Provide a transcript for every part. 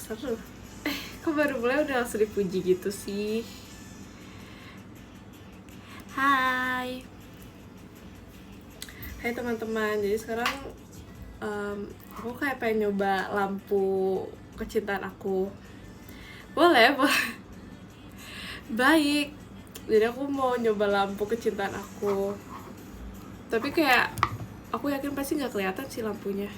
seru. Kok baru mulai udah langsung dipuji gitu sih? Hai teman-teman, jadi sekarang aku kayak pengen nyoba lampu kecintaan aku. Boleh. Baik, jadi aku mau nyoba lampu kecintaan aku, tapi kayak aku yakin pasti nggak kelihatan sih lampunya.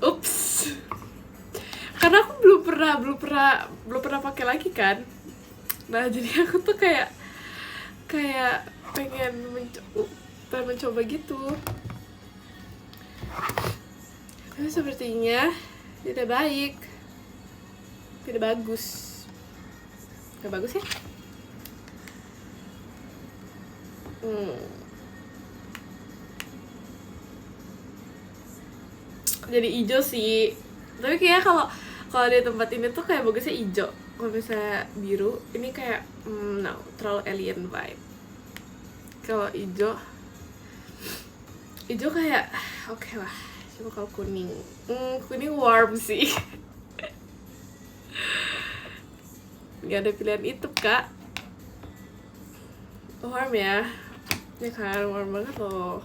Ups, karena aku belum pernah pakai lagi kan. Nah jadi aku tuh kayak pengen mencoba gitu, tapi sepertinya tidak baik, tidak bagus, nggak bagus ya. Jadi hijau sih, tapi kayaknya kalau di tempat ini tuh kayak bagusnya hijau. Kalau misalnya biru ini kayak no, terlalu alien vibe. Kalau hijau kayak oke lah. Coba kalau kuning, kuning warm sih. Gak ada pilihan itu kak. Warm ya kan, warm banget loh.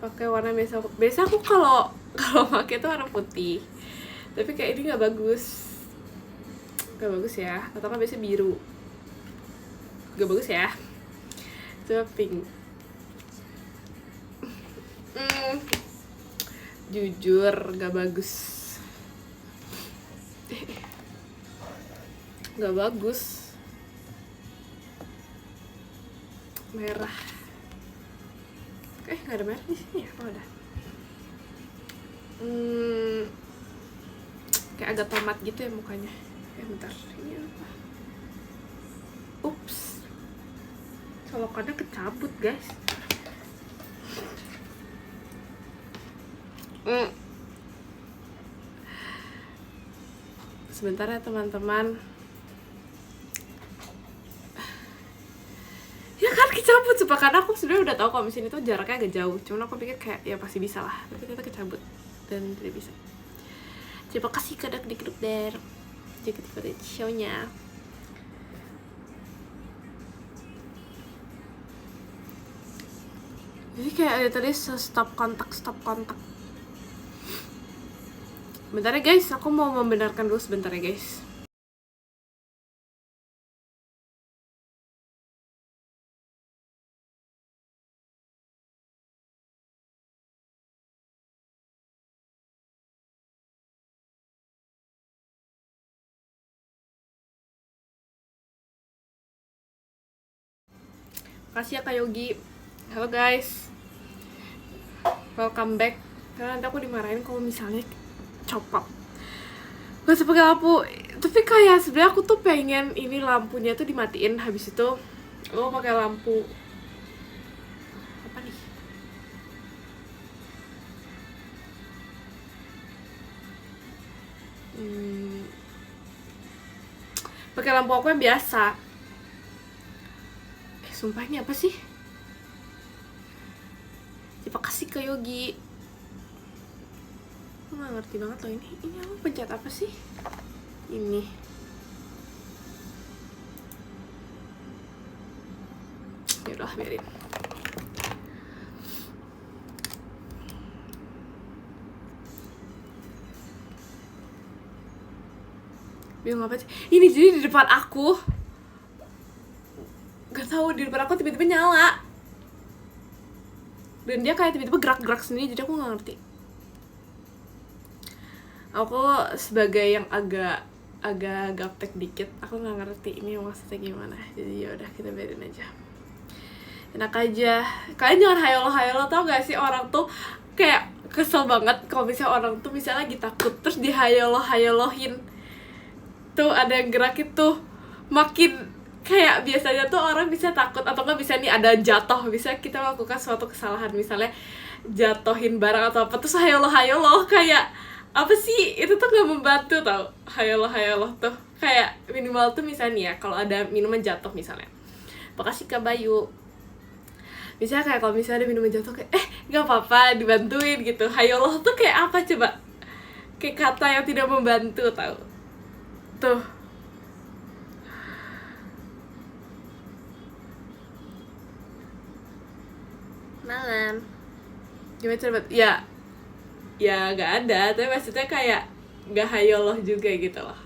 Pakai warna biasa aku kalau pakai tuh warna putih, tapi kayak ini nggak bagus ya. Atau kan biasanya biru, nggak bagus ya. Coba pink. Jujur nggak bagus, nggak bagus. Merah, nggak ada merah di sini ya. Oh ada. Kayak agak tomat gitu ya mukanya. Bentar, ini apa? Ups, colokannya kecabut guys. Sebentar ya teman-teman. Ya kan kecabut, karena aku sebenarnya udah tahu kalau di sini tuh jaraknya agak jauh. Cuman aku pikir kayak ya pasti bisa lah, tapi ternyata kecabut dan tidak bisa. Terima kasih kadang di grup der. Jadi ikuti show-nya. Jadi kayak ada tadi stop kontak. Bentar ya guys, aku mau membenarkan dulu sebentar ya guys. Makasih ya Kak Yogi. Halo guys, welcome back. Karena nanti aku dimarahin kalau misalnya chop up gak usah pakai lampu. Tapi kayak sebenarnya aku tuh pengen ini lampunya tuh dimatiin, habis itu lo pakai lampu apa nih, pakai lampu aku yang biasa. Sumpah ini apa sih? Terima kasih ke Yogi. Aku gak ngerti banget loh ini. Ini aku pencet apa sih? Ini. Yaudah biarin. Bingung apa sih? Ini jadi di depan aku. Gak tahu, di depan aku tiba-tiba nyala. Dan dia kayak tiba-tiba gerak-gerak sendiri, jadi aku gak ngerti. Aku sebagai yang agak gaptek dikit, aku nggak ngerti ini maksudnya gimana. Jadi ya udah kita biarin aja. Enak aja. Kalian jangan hayal-hayal, tau gak sih orang tuh kayak kesel banget kalau misalnya orang tuh misalnya lagi takut terus dihayal-hayalohin. Tuh ada yang gerak itu makin kayak biasanya tuh orang bisa takut atau nggak bisa nih ada jatuh, bisa kita melakukan suatu kesalahan misalnya jatohin barang atau apa terus hayal kayak apa sih, itu tuh nggak membantu tau. Hayal tuh kayak minimal tuh misalnya ya, kalau ada minuman jatuh misalnya, makasih Kak Bayu, misalnya kayak kalau misalnya ada minuman jatuh kayak nggak apa-apa dibantuin gitu. Hayoloh tuh kayak apa coba, kayak kata yang tidak membantu tau tuh. Malam gimana coba ya, ya nggak ada, tapi maksudnya kayak nggak hayoloh juga gitu loh.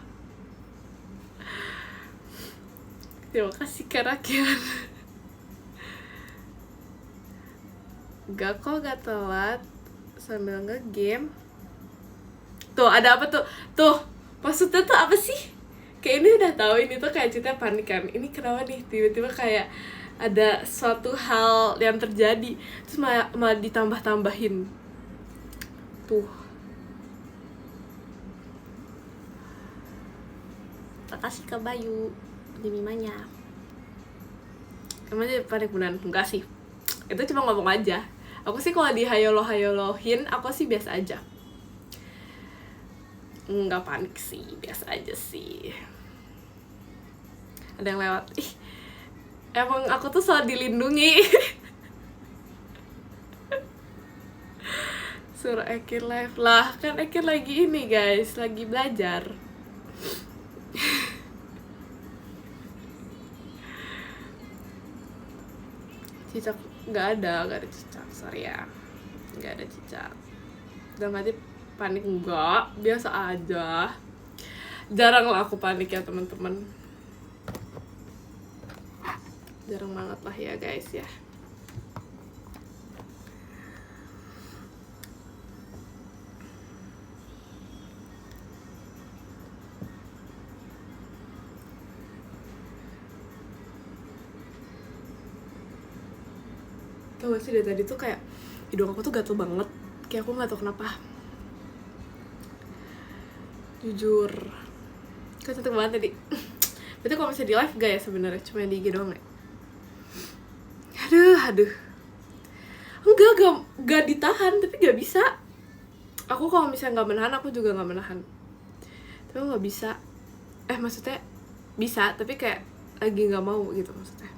Terima kasih Kak Rakyat. Gak kok, gak telat sambil nge-game. Tuh ada apa tuh? Tuh maksudnya tuh apa sih? Kayak ini udah tahu ini tuh kayak cerita panik kan. Ini kenapa nih tiba-tiba kayak ada suatu hal yang terjadi terus malah ditambah-tambahin. Tuh. Makasih Kak Bayu dimimanya. Emang jadi panik beneran? Enggak sih. Itu cuma ngomong aja. Aku sih kalau dihayoloh-hayolohin, aku sih biasa aja. Enggak panik sih, biasa aja sih. Ada yang lewat. Ih, emang aku tuh selalu dilindungi. Suruh Ekir live lah, kan Ekir lagi ini guys, lagi belajar. Cicak nggak ada cicak, sorry ya, nggak ada cicak. Udah mati panik enggak, biasa aja. Jarang lah aku panik ya teman-teman, jarang banget lah ya guys ya. Tau gak sih dari tadi tuh kayak hidung aku tuh gatel banget, kayak aku nggak tahu kenapa. Jujur, kok cantik banget tadi. Berarti kalau misalnya di live gak ya sebenarnya, cuma yang di IG doang ya. Aduh. Enggak ditahan, tapi gak bisa. Aku kalau misalnya nggak menahan, aku juga nggak menahan. Tapi nggak bisa. Maksudnya bisa, tapi kayak lagi nggak mau gitu maksudnya.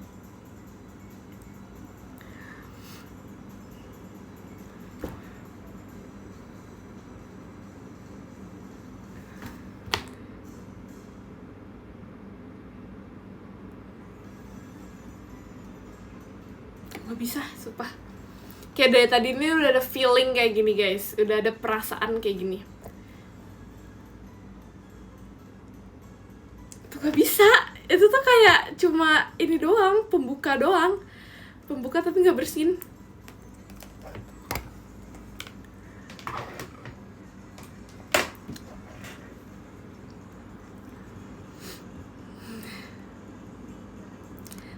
Gak bisa, sumpah. Kayak dari tadi ini udah ada feeling kayak gini guys, udah ada perasaan kayak gini. Itu gak bisa, itu tuh kayak cuma ini doang, pembuka doang. Pembuka tapi gak bersin.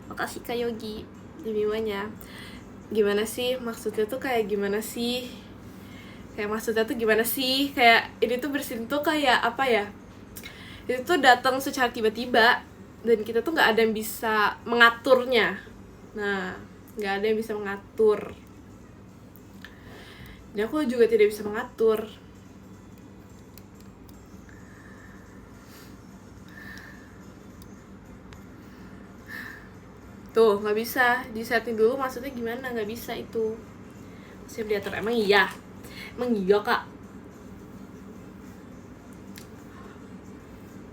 Makasih Kak Yogi dimimanya. Gimana sih maksudnya tuh, kayak gimana sih, kayak maksudnya tuh gimana sih, kayak ini tuh bersin tuh kayak apa ya, itu tuh datang secara tiba-tiba dan kita tuh nggak ada yang bisa mengaturnya. Nah, nggak ada yang bisa mengatur, dan aku juga tidak bisa mengatur. Tuh, nggak bisa disetting dulu, maksudnya gimana? Nggak bisa itu. Saya diatur, emang iya Kak.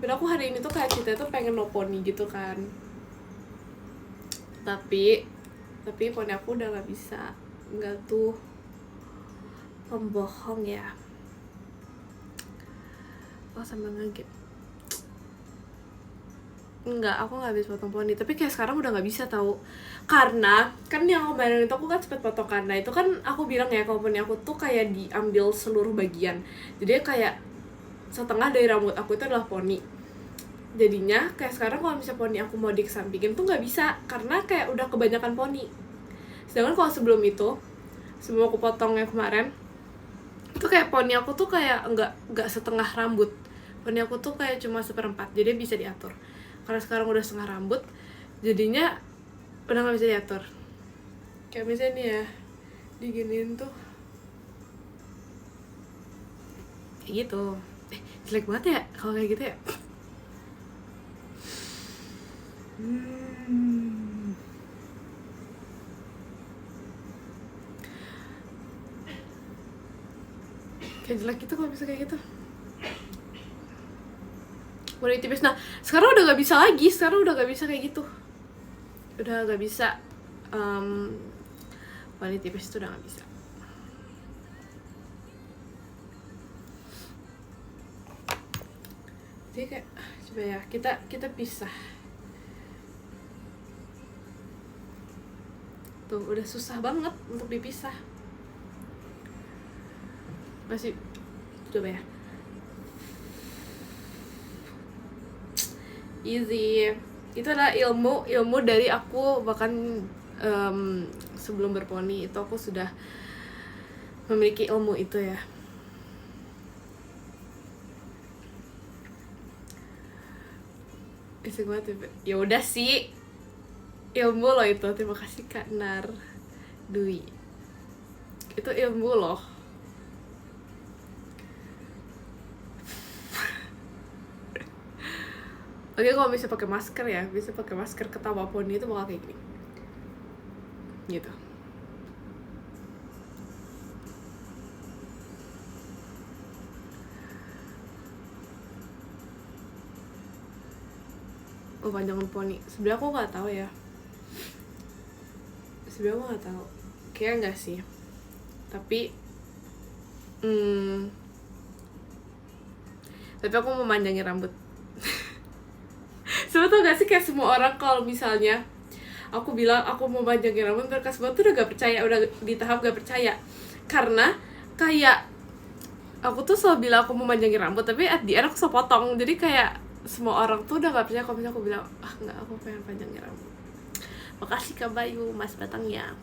Dan aku hari ini tuh kayak kita tuh pengen no poni gitu kan. Tapi poni aku udah nggak bisa. Nggak tuh, pembohong ya. Oh, sambil ngegame. Enggak, aku nggak habis potong poni, tapi kayak sekarang udah nggak bisa tahu, karena kan yang kemarin itu aku kan cepet potong kan. Nah itu kan aku bilang ya kalau poni aku tuh kayak diambil seluruh bagian, jadi kayak setengah dari rambut aku itu adalah poni. Jadinya kayak sekarang kalau misalnya poni aku mau dikesampingin tuh nggak bisa, karena kayak udah kebanyakan poni. Sedangkan kalau sebelum itu, sebelum aku potong yang kemarin itu kayak poni aku tuh kayak nggak setengah rambut, poni aku tuh kayak cuma 1/4, jadi bisa diatur. Karena sekarang udah setengah rambut, jadinya udah gak bisa diatur. Kayak misalnya nih ya, diginiin tuh kayak gitu. Jelek banget ya kalau kayak gitu ya. Kayak jelek gitu kalau bisa kayak gitu. Warna tipis. Nah sekarang udah gak bisa lagi, sekarang udah gak bisa kayak gitu, udah gak bisa. Warna tipis itu udah gak bisa. Jadi kayak coba ya kita pisah. Tuh udah susah banget untuk dipisah. Masih coba ya. Easy. Itu adalah ilmu dari aku, bahkan sebelum berponi itu aku sudah memiliki ilmu itu ya. Ya udah sih, ilmu loh itu. Terima kasih Kak Nar Dwi, itu ilmu loh. Oke, kalau bisa pakai masker ya, bisa pakai masker ketawa poni itu bakal kayak gini gitu. Oh, panjang poni. Sebenarnya aku nggak tahu ya. Sebenarnya aku nggak tahu. Kayaknya nggak sih. Tapi, tapi aku mau manjangin rambut. Sebetulnya gak sih kayak semua orang kalau misalnya aku bilang aku mau manjangin rambut, mereka semua tuh udah gak percaya, udah di tahap gak percaya. Karena kayak aku tuh selalu bilang aku mau manjangin rambut, tapi at the end aku selalu potong. Jadi kayak semua orang tuh udah gak percaya kalau misalnya aku bilang, ah enggak, aku pengen panjangin rambut. Makasih Kak Bayu, Mas Batangnya.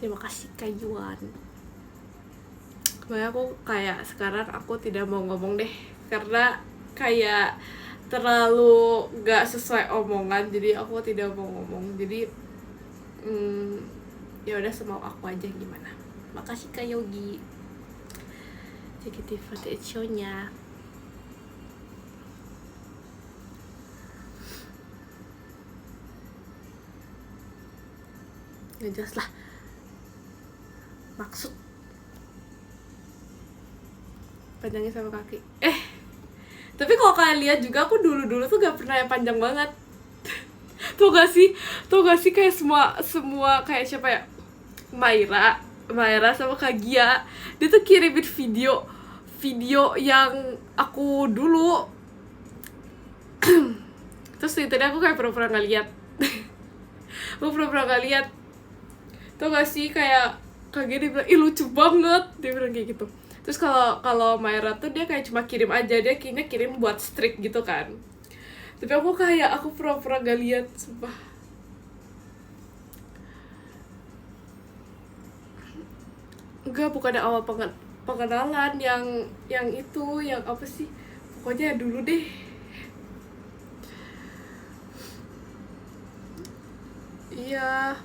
Terima kasih Kak Yuan. Makanya aku kayak sekarang aku tidak mau ngomong deh, karena kayak terlalu gak sesuai omongan, jadi aku tidak mau ngomong. Jadi ya udah semau aku aja gimana. Makasih Kak Yogi. JKT48 show-nya. Nggak jelas lah maksud panjangnya sama kaki. Tapi kalau kalian lihat juga aku dulu tuh gak pernah yang panjang banget. Tuh gak sih kayak semua kayak siapa ya, Maira sama Kak Gia, dia tuh kirimin video yang aku dulu. Terus tadi aku kayak pura-pura gak lihat. Aku pura-pura gak lihat. Tuh gak sih kayak Kak Gia dia bilang, ih lucu banget, dia bilang kayak gitu. Terus kalau Maira tuh dia kayak cuma kirim aja, dia kayaknya kirim buat streak gitu kan. Tapi aku kayak aku pura-pura gak lihat, sumpah. Enggak, bukan ada awal pengenalan yang itu, yang apa sih? Pokoknya dulu deh. Iya.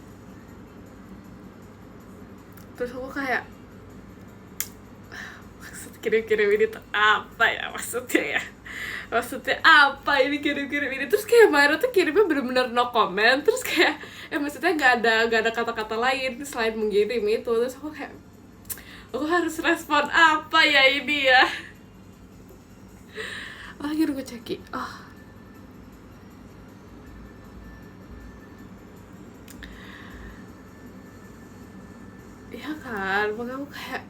Terus aku kayak maksud kirim-kirim ini tuh apa ya maksudnya apa ini kirim-kirim ini. Terus kayak Maira tuh kirimnya bener-bener no comment. Terus kayak maksudnya gak ada kata-kata lain selain mengirim itu. Terus aku kayak aku harus respon apa ya ini ya. Akhirnya gue ceki. Iya kan, makanya aku kayak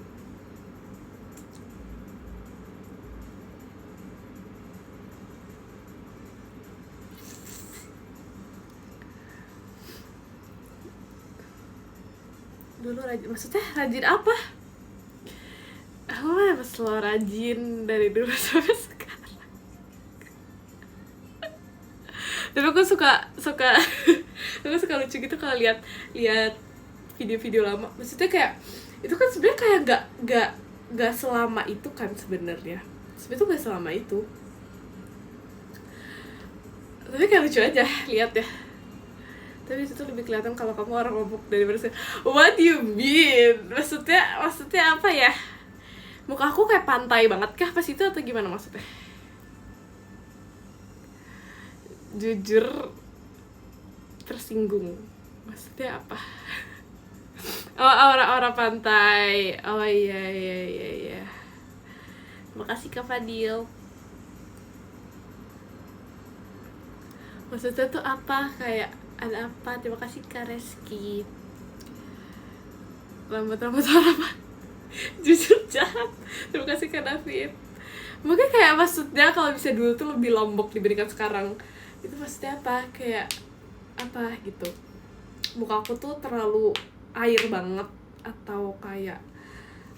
dulu rajin, maksudnya rajin apa? Aku emang selalu rajin dari dulu sampai sekarang. Tapi aku suka aku suka lucu gitu kalau lihat video-video lama. Maksudnya kayak itu kan sebenarnya kayak nggak selama itu kan sebenarnya. Sebenarnya tuh nggak selama itu. Tapi kayak lucu aja lihat ya. Tapi itu tuh lebih kelihatan kalau kamu orang Lombok daripada saya. What you mean? Maksudnya apa ya? Muka aku kayak pantai banget kah pas itu atau gimana maksudnya? Jujur tersinggung. Maksudnya apa? Oh, aura pantai. Oh iya. Makasih Kak Fadil. Maksudnya tuh apa? Kayak ada apa? Terima kasih Kak Reski. Lambat-lambat apa? Jujur jahat. Terima kasih Kak David. Mungkin kayak maksudnya kalau bisa dulu tuh lebih lombok dibandingkan sekarang. Itu maksudnya apa? Kayak apa gitu. Muka aku tuh terlalu air banget, atau kayak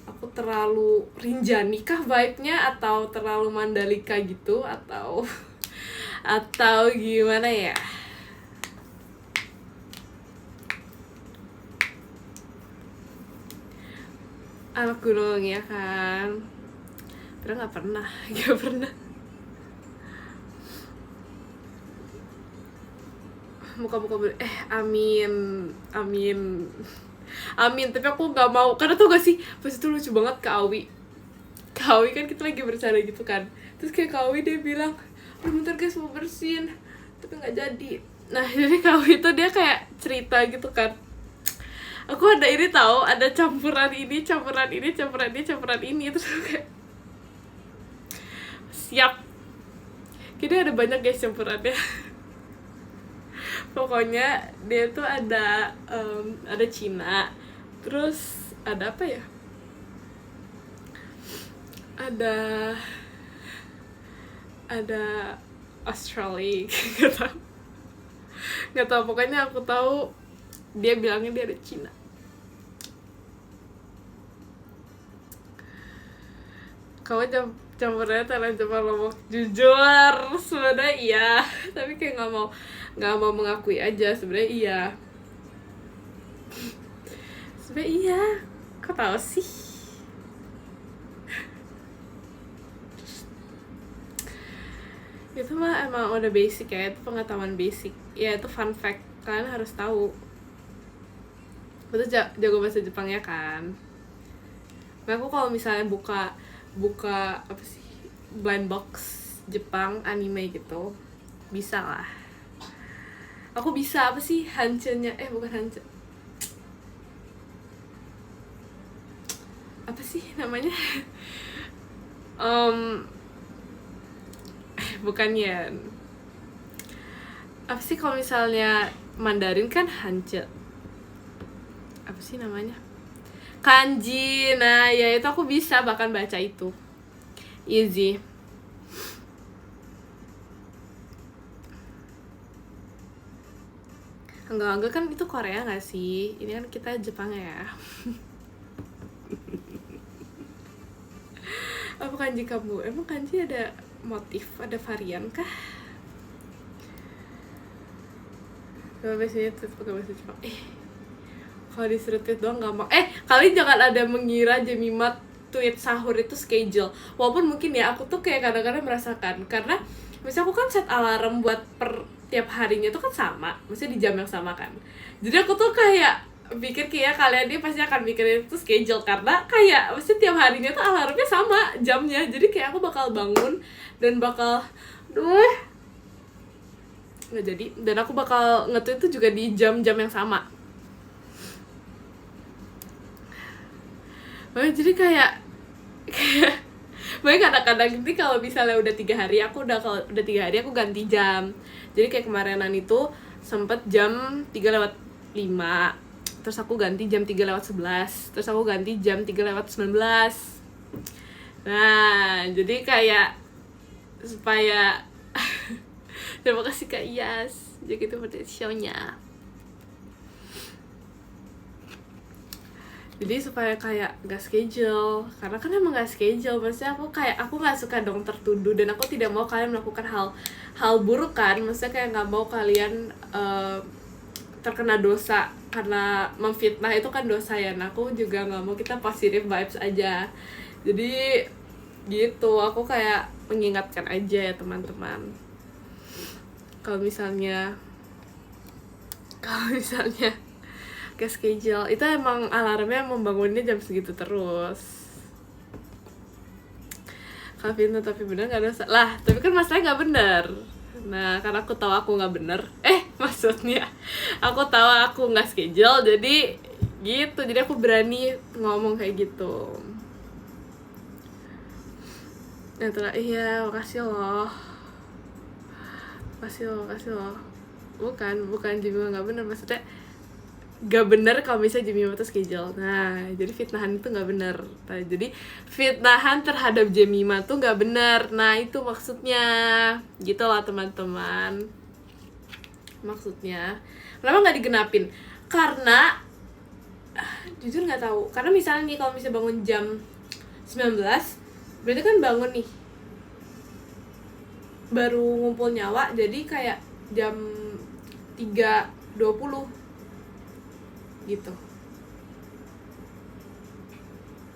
aku terlalu Rinjani kah vibe-nya, atau terlalu Mandalika gitu, atau gimana ya? Anak gunung ya kan? Padahal gak pernah. Muka-muka amin, tapi aku nggak mau, karena tau gak sih pas itu lucu banget Kak Awi kan kita lagi bercanda gitu kan, terus kayak Kak Awi dia bilang, bentar guys mau bersihin, tapi nggak jadi. Nah jadi Kak Awi itu dia kayak cerita gitu kan, aku ada ini tahu, ada campuran ini, terus kayak siap, kayaknya ada banyak guys campurannya. Pokoknya dia tuh ada Cina, terus ada apa ya, ada Australia. nggak tahu pokoknya aku tahu dia bilangnya dia ada Cina. Kamu campurannya Thailand Jepang Lombok. Jujur sebenarnya iya, tapi kayak nggak mau mengakui aja. Sebenarnya iya. Kok tahu sih? Itu mah emang udah basic ya, itu pengetahuan basic ya, itu fun fact, kalian harus tahu. Betul, jago bahasa Jepang ya kan. Nah, aku kalau misalnya buka apa sih, blind box Jepang anime gitu, bisa lah. Aku bisa apa sih, hancenya, bukan hance, apa sih namanya? Bukannya apa sih kalau misalnya Mandarin kan hance, apa sih namanya, kanji. Nah ya itu aku bisa bahkan baca itu easy. Enggak kan itu Korea nggak sih, ini kan kita Jepang ya. Apa kanji kamu? Emang kanji ada motif, ada varian kah? Kalau biasanya tuh pakai bahasa Jepang. Kalau disuruh tweet doang nggak mau. Kalian jangan ada mengira Jemima tweet sahur itu schedule. Walaupun mungkin ya aku tuh kayak kadang-kadang merasakan, karena misalnya aku kan set alarm buat per tiap harinya tuh kan sama, maksudnya di jam yang sama kan. Jadi aku tuh kayak pikir kayak kalian dia pasti akan mikirin itu schedule, karena kayak maksudnya tiap harinya tuh alarmnya sama jamnya. Jadi kayak aku bakal bangun dan bakal nggak jadi, dan aku bakal nge-tweet itu juga di jam-jam yang sama. Makanya jadi kayak makanya kadang-kadang ini kalau misalnya udah 3 hari aku ganti jam. Jadi kayak kemarinan itu sempet jam 3:05, terus aku ganti jam 3:11, terus aku ganti jam 3:19. Nah jadi kayak supaya terima kasih Kak Iyas, jadi itu show-nya. Jadi supaya kayak gak schedule, karena kan emang gak schedule. Maksudnya aku gak suka dong tertuduh, dan aku tidak mau kalian melakukan hal buruk kan. Maksudnya kayak gak mau kalian terkena dosa, karena memfitnah itu kan dosa ya. Nah aku juga gak mau, kita positive vibes aja. Jadi gitu, aku kayak mengingatkan aja ya teman-teman, kalau misalnya Kalau misalnya ke schedule itu emang alarmnya membangunnya jam segitu terus. Kalau Vino tapi bener nggak dosa lah, tapi kan masalahnya nggak bener. Nah karena aku tahu aku nggak bener, maksudnya aku tahu aku nggak schedule, jadi gitu, jadi aku berani ngomong kayak gitu. Nah terus iya, makasih loh. Bukan Jimmy nggak bener, maksudnya gak bener kalau misalnya Jimmy tuh schedule. Nah jadi fitnahan itu gak bener. Nah, jadi fitnahan terhadap Jemima tuh gak bener. Nah itu maksudnya, gitu lah teman-teman. Maksudnya kenapa gak digenapin? Karena jujur gak tahu. Karena misalnya nih kalau misalnya bangun jam 19, berarti kan bangun nih baru ngumpul nyawa, jadi kayak jam 3.20 gitu.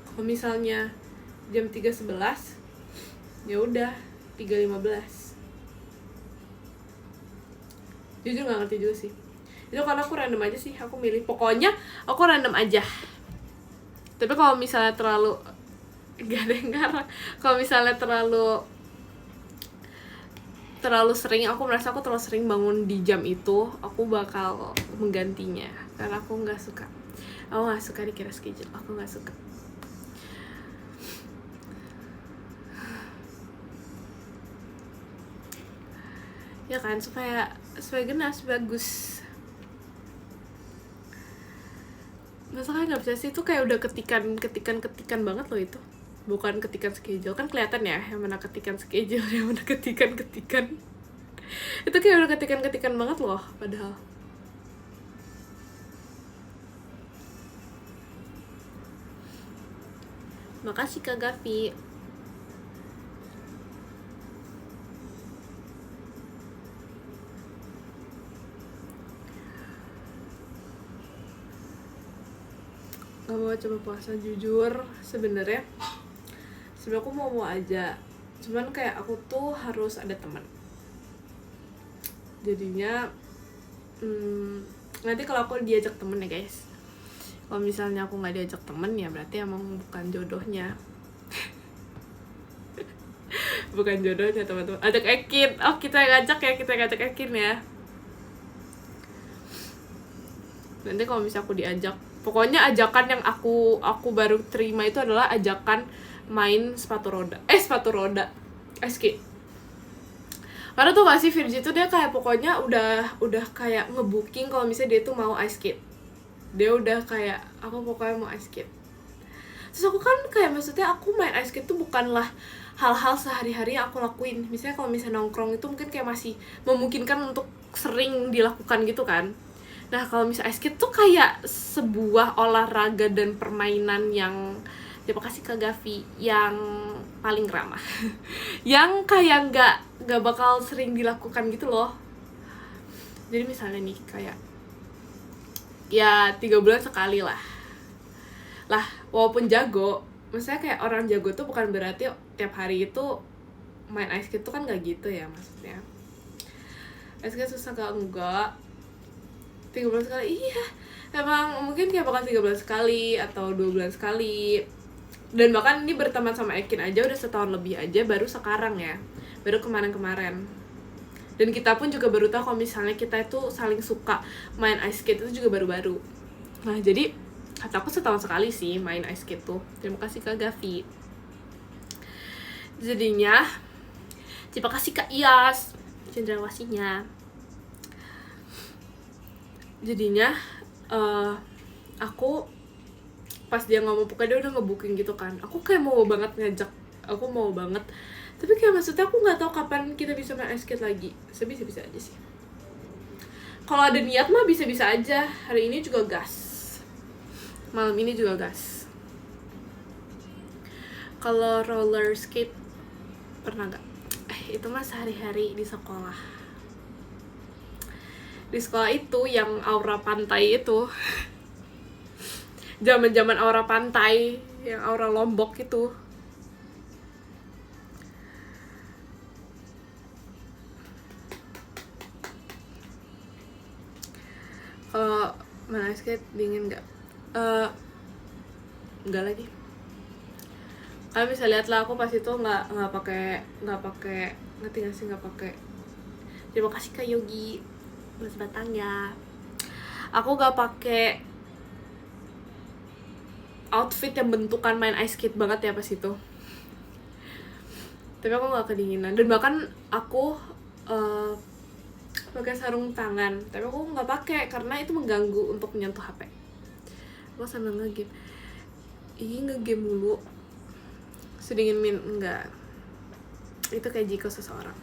Kalau misalnya jam 3.11, ya udah 3.15. Jujur nggak ngerti juga sih. Itu karena aku random aja sih, aku milih. Pokoknya aku random aja. Tapi kalau misalnya terlalu gak ada yang ngarang. Kalau misalnya terlalu sering, aku merasa aku terlalu sering bangun di jam itu, aku bakal menggantinya. Karena aku nggak suka dikira schedule, aku nggak suka. Ya kan, supaya genas, bagus. Masalahnya nggak bisa sih, itu kayak udah ketikan banget loh itu. Bukan ketikan schedule, kan kelihatan ya yang mana ketikan schedule, yang mana ketikan. Itu kayak udah ketikan banget loh padahal. Makasih Kak Gavi. Gak mau coba puasa, jujur sebenarnya aku mau aja, cuman kayak aku tuh harus ada teman. Jadinya nanti kalau aku diajak temen ya guys, kalau misalnya aku nggak diajak temen ya berarti emang bukan jodohnya. Bukan jodohnya teman-teman. Ajak Ekin, kita ngajak Ekin ya. Nanti kalau misalnya aku diajak, pokoknya ajakan yang aku baru terima itu adalah ajakan main sepatu roda ice skate. Karena tuh gak sih Virgi tuh dia kayak pokoknya udah kayak ngebooking kalau misalnya dia tuh mau ice skate. Dia udah kayak aku pokoknya mau ice skate. Terus aku kan kayak maksudnya aku main ice skate tuh bukanlah hal-hal sehari-hari yang aku lakuin. Misalnya kalau misalnya nongkrong itu mungkin kayak masih memungkinkan untuk sering dilakukan gitu kan. Nah kalau misalnya ice skate tuh kayak sebuah olahraga dan permainan yang, terima kasih Kak Gavi, yang paling ramah. Yang kayak nggak bakal sering dilakukan gitu loh. Jadi misalnya nih kayak ya 3 bulan sekali lah, walaupun jago, maksudnya kayak orang jago tuh bukan berarti tiap hari itu main ice skate tuh kan nggak gitu ya maksudnya. Ice skate susah gak? Enggak, 3 bulan sekali, iya emang mungkin kayak bakal 3 bulan sekali atau 2 bulan sekali. Dan bahkan ini berteman sama Ekin aja udah setahun lebih aja, baru sekarang ya, baru kemarin. Dan kita pun juga baru tahu kalau misalnya kita itu saling suka main ice skate itu juga baru-baru. Nah jadi kata aku setahun sekali sih main ice skate tuh. Terima kasih Kak Gavi. Jadinya terima kasih Kak Iyas cendrawasinya. Jadinya aku pas dia ngomong, pokoknya dia udah ngebooking gitu kan, aku kayak mau banget ngajak, aku mau banget, tapi kayak maksudnya aku nggak tahu kapan kita bisa main ice skate lagi. Bisa aja sih, kalau ada niat mah bisa aja. Hari ini juga gas, malam ini juga gas. Kalau roller skate pernah nggak? Itu mah sehari-hari di sekolah. Di sekolah itu yang aura pantai itu zaman aura pantai, yang aura Lombok itu. Kalau main ice skate dingin nggak? Nggak lagi. Kalian bisa lihat lah, aku pas itu nggak pakai ngerti nggak sih, nggak pakai. Terima kasih Kak Yogi mas batangnya. Aku nggak pakai outfit yang bentukan main ice skate banget ya pas itu. Tapi aku nggak kedinginan, dan bahkan aku pakai sarung tangan, tapi aku nggak pakai karena itu mengganggu untuk menyentuh HP. Aku sambil ngegame. Ngegame mulu. Sedingin min enggak. Itu kayak jiko seseorang.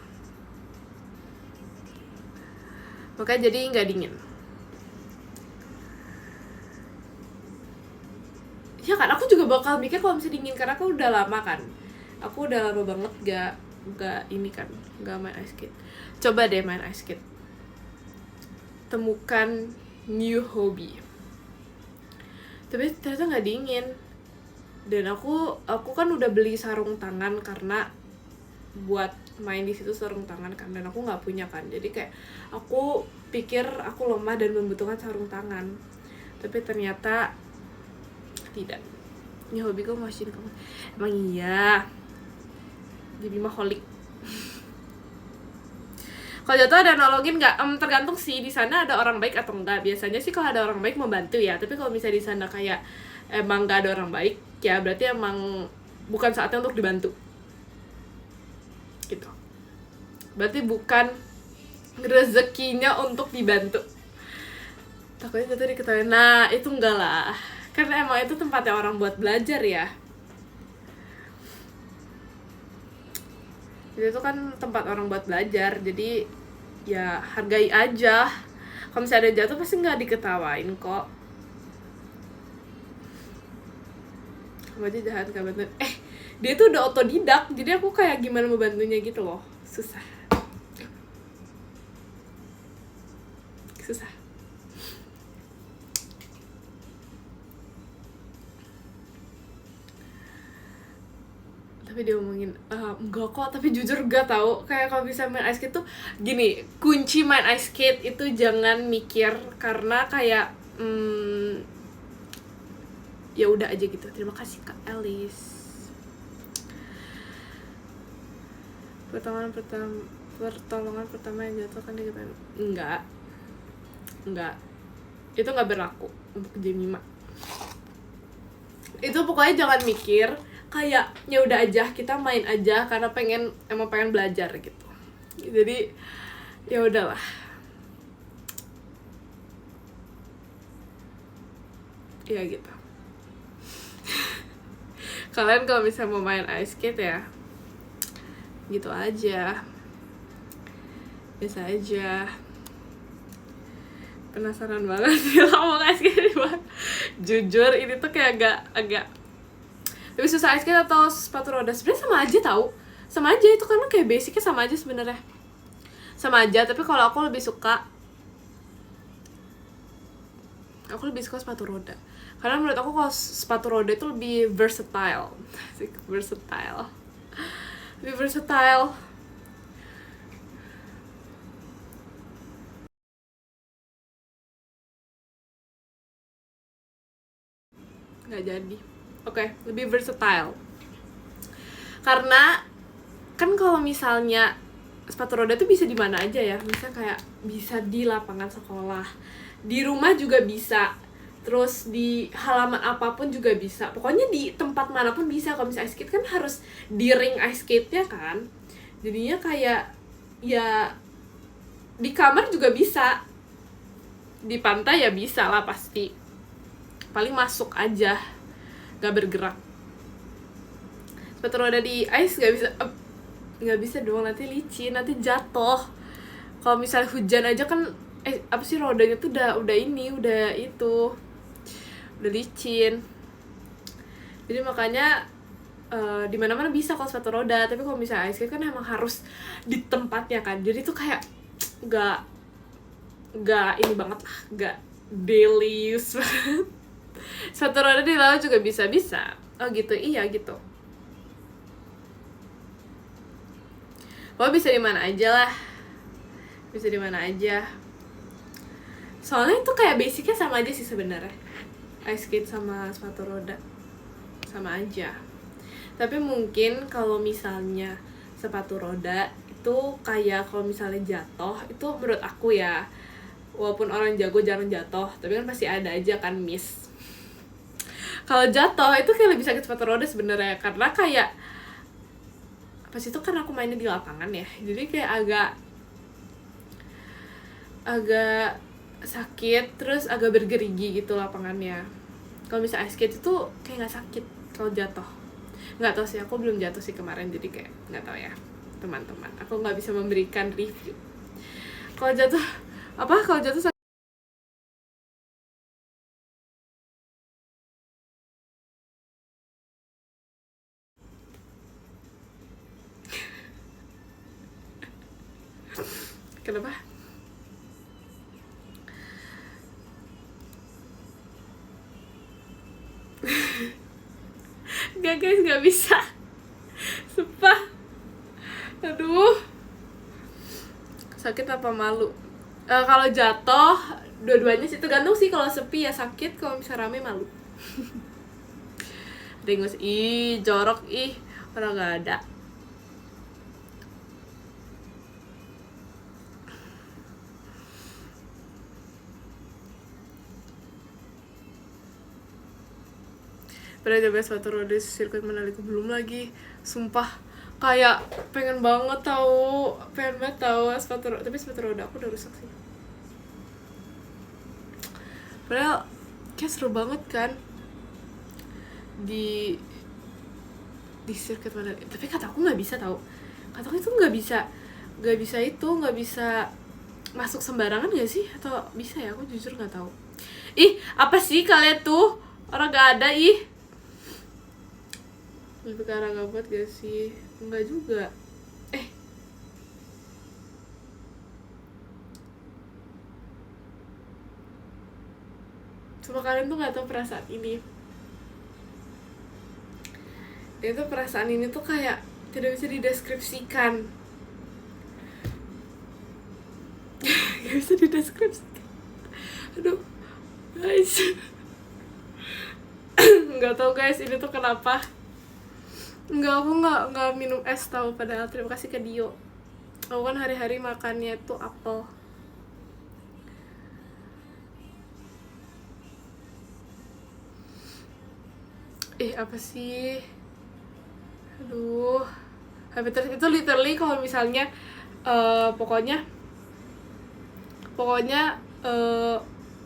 Makanya jadi nggak dingin. Ya kan, aku juga bakal mikir kalau misalnya dingin karena aku udah lama kan. Aku udah lama banget gak ini kan, gak main ice skate. Coba deh main ice skate. Temukan new hobby. Tapi ternyata nggak dingin. Dan aku kan udah beli sarung tangan karena buat main di situ sarung tangan kan, dan aku nggak punya kan. Jadi kayak aku pikir aku lemah dan membutuhkan sarung tangan. Tapi ternyata tidak. Ini hobiku machine kamu. Emang iya. Jadi maholic. Kalau jatuh ada nolongin nggak? Tergantung sih, di sana ada orang baik atau enggak. Biasanya sih kalau ada orang baik membantu ya. Tapi kalau misalnya di sana kayak emang nggak ada orang baik, ya berarti emang bukan saatnya untuk dibantu. Gitu. Berarti bukan rezekinya untuk dibantu. Takutnya jatuh diketawain. Nah, itu enggak lah. Karena emang itu tempatnya orang buat belajar ya. Jadi itu kan tempat orang buat belajar, jadi ya hargai aja. Kalau misalnya ada jatuh pasti nggak diketawain kok. Kamu aja jahat gak bantu. Dia tuh udah otodidak, jadi aku kayak gimana mau bantunya gitu loh. Susah. Tapi dia ngomongin enggak kok, tapi jujur gak tau. Kayak kalau bisa main ice skate tuh gini, kunci main ice skate itu jangan mikir, karena kayak ya udah aja gitu. Terima kasih Kak Elis. Pertolongan pertama yang jatuh kan dikatain enggak, itu nggak berlaku untuk Jemima. Itu pokoknya jangan mikir kayak ya udah aja, kita main aja karena emang pengen belajar gitu. Jadi ya udahlah. Ya gitu. Kalian kalau bisa mau main ice skate ya gitu aja, biasa aja. Penasaran banget sih lo mau ice skate dimana. Jujur ini tuh kayak agak lebih susah ice skate atau sepatu roda. Sebenarnya sama aja tau, sama aja itu, karena kayak basicnya sama aja sebenarnya, sama aja. Tapi kalau aku lebih suka sepatu roda, karena menurut aku kalau sepatu roda itu lebih versatile. Lebih versatile. Nggak jadi. Oke, lebih versatile. Karena kan kalau misalnya sepatu roda tuh bisa di mana aja ya. Misalnya kayak bisa di lapangan sekolah, di rumah juga bisa, terus di halaman apapun juga bisa. Pokoknya di tempat manapun bisa. Kalau misalnya ice skate kan harus di ring ice skate-nya kan. Jadinya kayak ya di kamar juga bisa, di pantai ya bisa lah pasti. Paling masuk aja, gak bergerak. Sepatu roda di ice nggak bisa dong, nanti licin, nanti jatuh. Kalau misalnya hujan aja kan apa sih, rodanya tuh udah licin. Jadi makanya di mana-mana bisa kalau sepatu roda. Tapi kalau misalnya ice skate kan emang harus di tempatnya kan, jadi tuh kayak nggak ini banget lah, nggak daily use banget. Sepatu roda di laut juga bisa. Oh gitu, iya gitu. Oh bisa di mana aja lah, bisa di mana aja. Soalnya itu kayak basicnya sama aja sih sebenarnya, ice skate sama sepatu roda sama aja. Tapi mungkin kalau misalnya sepatu roda itu kayak kalau misalnya jatuh itu menurut aku ya, walaupun orang jago jarang jatuh, tapi kan pasti ada aja kan miss. Kalau jatuh itu kayak lebih sakit sepatu roda sebenarnya, karena kayak pas itu kan aku mainnya di lapangan ya, jadi kayak agak sakit, terus agak bergerigi gitu lapangannya. Kalau misalnya ice skate itu kayak nggak sakit kalau jatuh. Nggak tahu sih, aku belum jatuh sih kemarin, jadi kayak nggak tahu ya teman-teman, aku nggak bisa memberikan review. Kalau jatuh sakit. Kenapa? Nggak guys, nggak bisa. Sumpah. Aduh. Sakit apa malu? Kalau jatuh, dua-duanya sih tergantung sih. Kalau sepi ya sakit, kalau misalnya rame malu. Dengus, ih jorok, ih orang nggak ada. Pernah coba sepatu roda sirkuit Mandalika? Belum lagi, sumpah. Kayak pengen banget tahu sepatu roda, tapi sepatu roda aku udah rusak sih. Padahal kayak seru banget kan di sirkuit Mandalika, tapi kata aku nggak bisa tahu. Kata aku itu nggak bisa masuk sembarangan gak sih, atau bisa ya? Aku jujur nggak tahu. Ih, apa sih kalian tuh, orang gak ada. Ih, lebih ke arah gabut gak sih? Enggak juga. Cuma kalian tuh gak tahu perasaan ini. Itu perasaan ini tuh kayak tidak bisa dideskripsikan. Gak bisa dideskripsikan. Aduh, guys. Nggak tahu guys, ini tuh kenapa. Aku nggak minum es tahu, padahal terima kasih ke Dio. Aku kan hari-hari makannya tuh apel. Apa sih? Aduh, habitat itu literally kalau misalnya pokoknya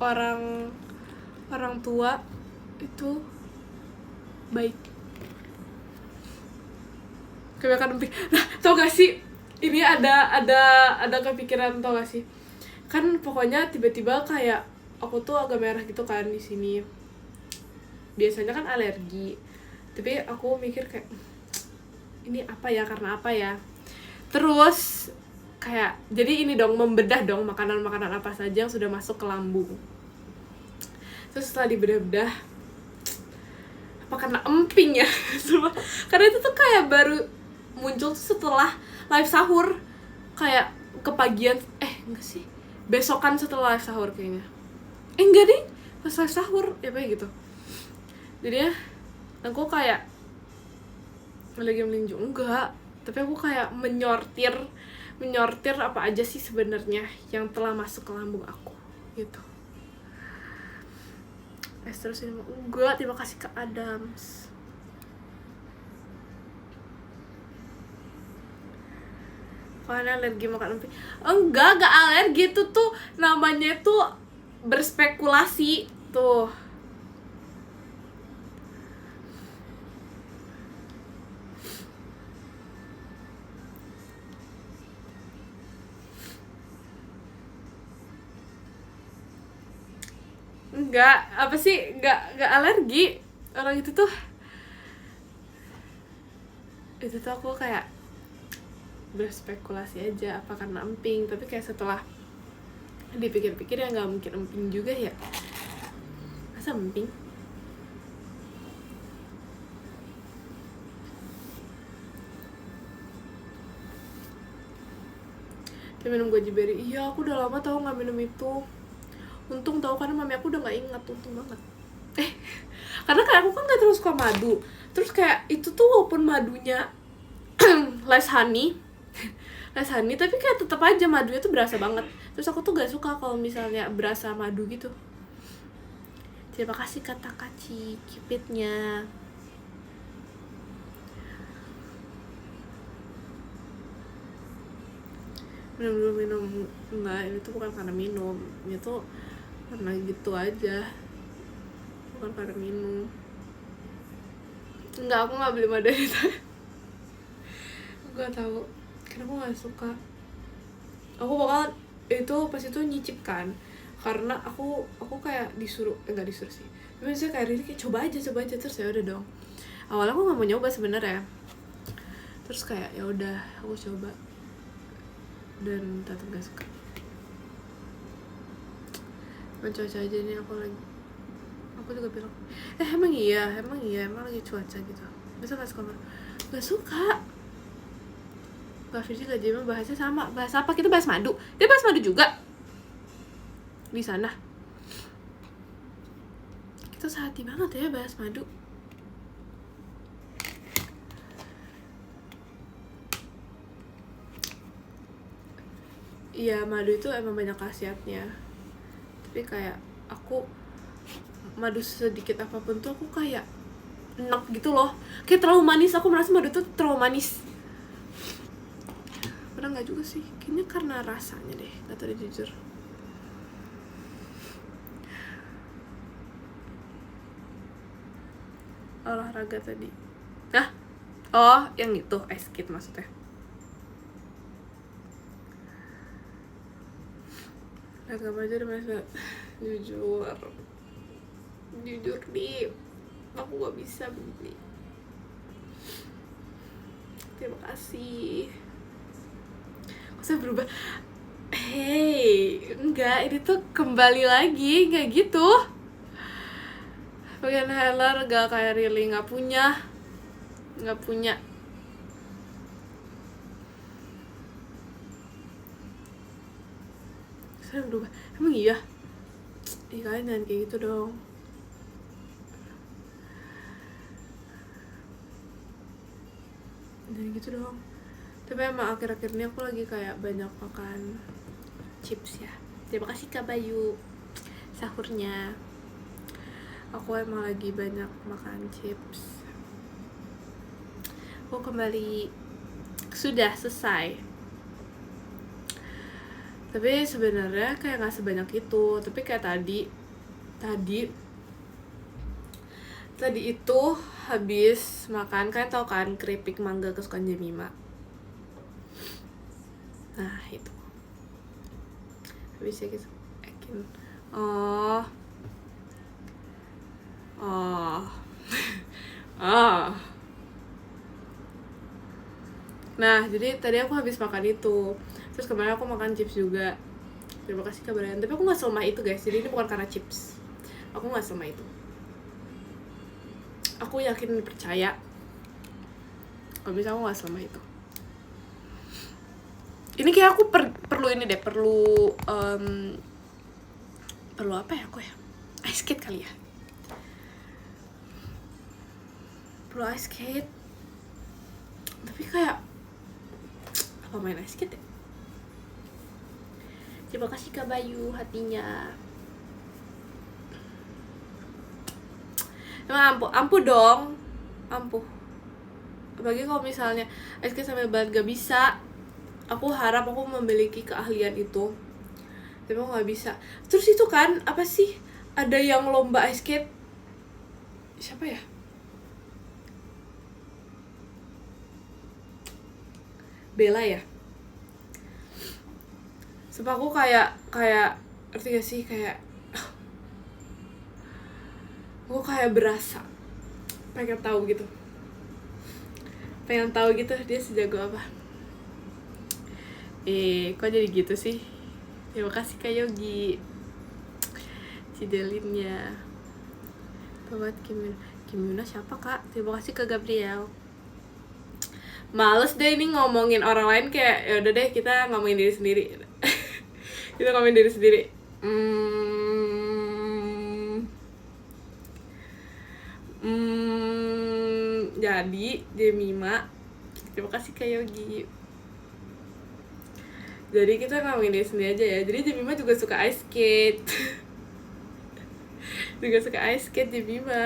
orang tua itu baik. Kebanyakan emping. Nah, tau gak sih? Ini ada kepikiran, tau gak sih? Kan pokoknya tiba-tiba kayak aku tuh agak merah gitu kan di sini. Biasanya kan alergi. Tapi aku mikir kayak ini apa ya, karena apa ya? Terus kayak jadi ini dong, membedah dong makanan-makanan apa saja yang sudah masuk ke lambung. Terus setelah dibedah-bedah, apa karena emping ya? Karena itu tuh kayak baru muncul setelah live sahur, kayak kepagian, enggak sih, besokan setelah live sahur kayaknya. Enggak deh, pas live sahur ya kayak gitu. Jadi ya aku kayak lagi meninju, enggak, tapi aku kayak menyortir apa aja sih sebenarnya yang telah masuk ke lambung aku gitu. Terus ini enggak, terima kasih ke Adams. Kalian alergi makan emping? Enggak alergi, itu tuh namanya tuh berspekulasi tuh. Enggak, apa sih, enggak alergi. Orang itu tuh aku kayak berspekulasi aja apa karena emping, tapi kayak setelah dipikir-pikir ya nggak mungkin emping juga ya, masa emping. Kayak minum goji berry, iya aku udah lama tau nggak minum itu. Untung tahu, karena mami aku udah nggak ingat, untung banget. Karena kayak aku kan nggak terus suka madu, terus kayak itu tuh walaupun madunya less honey tapi kayak tetap aja madunya tuh berasa banget. Terus aku tuh gak suka kalau misalnya berasa madu gitu. Terima kasih kata kaci cupidnya. Minum enggak, ini tuh bukan karena minum, ini tuh karena gitu aja, bukan karena minum. Enggak, aku nggak beli margarita. Aku nggak tahu karena aku nggak suka. Aku bakal itu pas itu nyicip kan, karena aku kayak disuruh, nggak disuruh sih, tapi misalnya kayak Riri kayak coba aja terus ya udah dong. Awalnya aku nggak mau nyoba sebenarnya, terus kayak ya udah aku coba dan tetap gak suka. Cuaca aja nih, aku juga bilang emang iya emang lagi cuaca gitu, masa gak suka? Gak suka. Mbak Firji gak jadi bahasnya sama. Bahas apa? Kita bahas madu. Dia bahas madu juga di sana. Kita sehati banget ya bahas madu. Iya, madu itu emang banyak khasiatnya. Tapi kayak aku madu sedikit apapun tuh aku kayak enak gitu loh. Kayak terlalu manis, aku merasa madu tuh terlalu manis. Padahal nggak juga sih, kayaknya karena rasanya deh, nggak tahu deh jujur. Olahraga tadi. Oh, yang itu ice skate maksudnya. Agak aja udah masa jujur nih, aku gak bisa beli. Terima kasih. Kok saya berubah? Hey, enggak, ini tuh kembali lagi kayak gitu. Bagian Heller gak kayak Riri, nggak punya. Saya berubah, emang iya? Kalian jangan kayak gitu dong. Jangan gitu dong. Tapi emang akhir-akhir ini aku lagi kayak banyak makan chips ya. Terima kasih Kak Bayu sahurnya. Aku emang lagi banyak makan chips. Aku kembali, sudah selesai. Tapi sebenarnya kayak nggak sebanyak itu. Tapi kayak tadi itu habis makan, kalian tau kan keripik mangga kesukaan Jemima. Nah itu habis ya gitu. Nah jadi tadi aku habis makan itu, terus kemarin aku makan chips juga. Terima kasih Kak Brian. Tapi aku gak selemah itu guys, jadi ini bukan karena chips. Aku gak selemah itu. Aku yakin dan percaya kalau bisa aku gak selemah itu. Ini kayak aku perlu ini deh, perlu apa ya aku ya? Ice skate kali ya? Perlu ice skate. Tapi kayak apa main ice skate ya? Terima kasih Kak Bayu hatinya. Emang ampuh dong. Ampuh. Apalagi kalau misalnya ice skate sambil banget gak bisa. Aku harap aku memiliki keahlian itu, tapi aku gak bisa. Terus itu kan, apa sih, ada yang lomba ice skate, siapa ya? Bella ya? Sumpah aku kayak ngerti gak sih, kayak aku kayak berasa pengen tahu gitu dia sejago apa. Kok jadi gitu sih? Terima kasih Kak Yogi Cidelinnya. Buat Kim Yuna siapa Kak? Terima kasih Kak Gabriel. Males deh ini ngomongin orang lain, kayak ya udah deh kita ngomongin diri sendiri. Kita ngomongin diri sendiri. Jadi Jemima, terima kasih Kak Yogi. Jadi kita ngomongin dia sendiri aja ya. Jadi Jemima juga suka ice skate. Juga suka ice skate Jemima.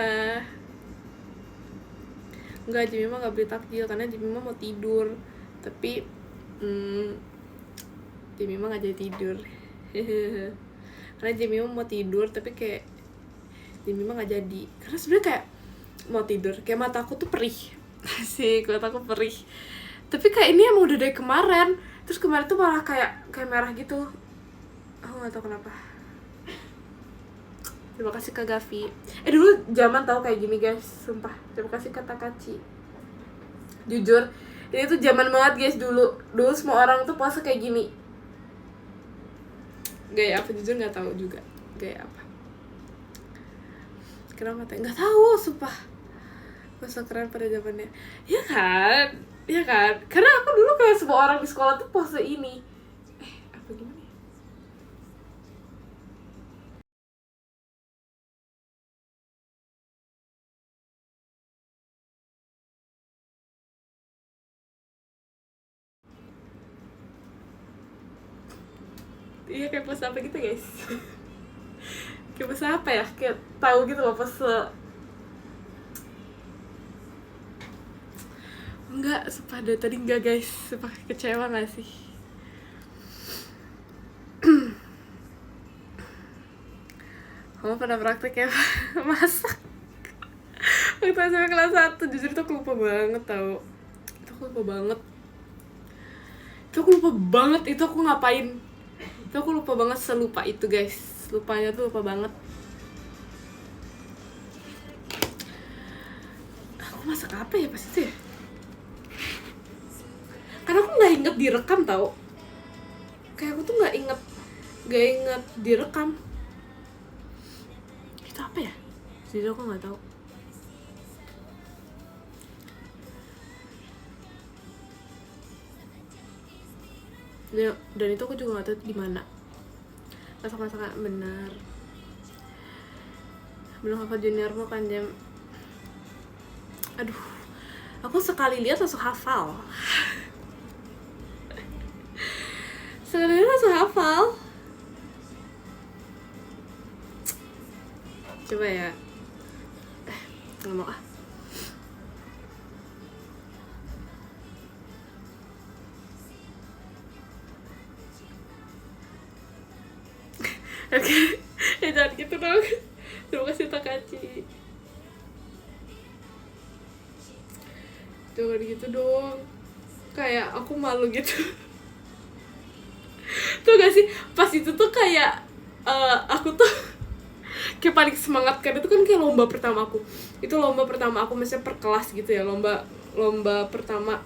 Enggak, Jemima gak beli takjil karena Jemima mau tidur. Tapi Jemima gak jadi tidur. Karena Jemima mau tidur tapi kayak Jemima gak jadi. Karena sebenarnya kayak mau tidur, kayak mataku tuh perih. Asik, mataku perih. Tapi kayak ini emang udah dari kemarin. Terus kemarin tuh malah kayak merah gitu. Aku gak tahu kenapa. Terima kasih Kak Gavi. Dulu zaman tahu kayak gini guys, sumpah. Terima kasih Kak Takachi. Jujur, ini tuh zaman banget guys dulu. Dulu semua orang tuh puasa kayak gini. Gaya apa jujur nggak tahu juga. Gaya apa? Kenapa teh? Nggak tahu, sumpah. Puasa keren pada zamannya. Ya kan? Ya kan? Karena aku dulu kayak semua orang di sekolah tuh puasa ini. Apa gimana ya? Iya kayak puasa apa gitu guys. Kayak puasa apa ya? Kayak tahu gitu loh puasa. Enggak, sumpah dari tadi enggak guys. Sumpah kecewa gak sih? Kamu pernah praktek ya masak? Waktu SMP kelas 1, jujur itu aku lupa banget tau. Itu aku lupa banget. Itu aku ngapain. Itu aku lupa banget, selupa itu guys. Lupanya tuh lupa banget. Aku masak apa ya pas itu ya? Karena aku gak inget direkam tau. Kayak aku tuh gak inget direkam. Itu apa ya? Jadi aku gak tahu. Dan itu aku juga gak tahu di mana. Masak-masakan benar. Belum hafal juniormu kan jam. Aduh, aku sekali lihat langsung hafal. Sekali lihat langsung hafal. Coba ya. Nggak mau ah. Oke, jangan gitu dong. Terima kasih Takachi. Jangan gitu dong. Kayak aku malu gitu. Tuh gak sih, pas itu tuh kayak aku tuh kayak paling semangat karena itu kan kayak lomba pertama aku. Itu lomba pertama aku, misalnya per kelas gitu ya, lomba pertama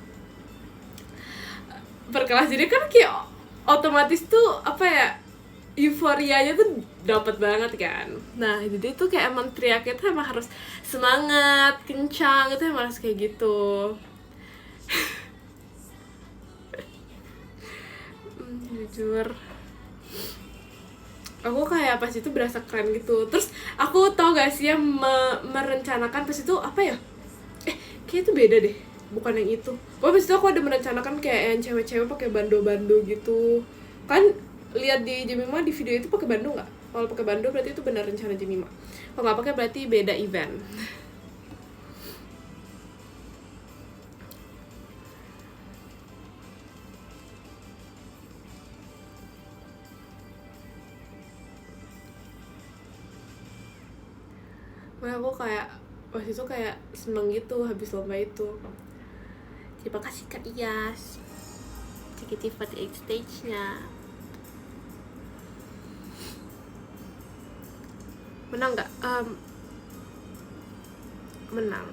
per kelas. Jadi kan kayak otomatis tuh apa ya, euforianya tuh dapat banget kan. Nah jadi itu kayak emang teriaknya tuh emang harus semangat, kencang, itu emang harus kayak gitu. Jujur aku kayak pas itu berasa keren gitu. Terus aku tau gak sih yang merencanakan pas itu apa ya, kayak itu beda deh, bukan yang itu. Pokoknya pas itu aku ada merencanakan kayak yang cewek-cewek pakai bando-bando gitu kan. Lihat di Jemima di video itu pakai bando nggak? Kalau pakai bando berarti itu benar rencana Jemima. Kalau nggak pakai berarti beda event. Nah, aku kayak waktu itu kayak seneng gitu habis lomba itu. Terima kasih Kak Iyas. JKT48 stage-nya. Menang nggak? Menang.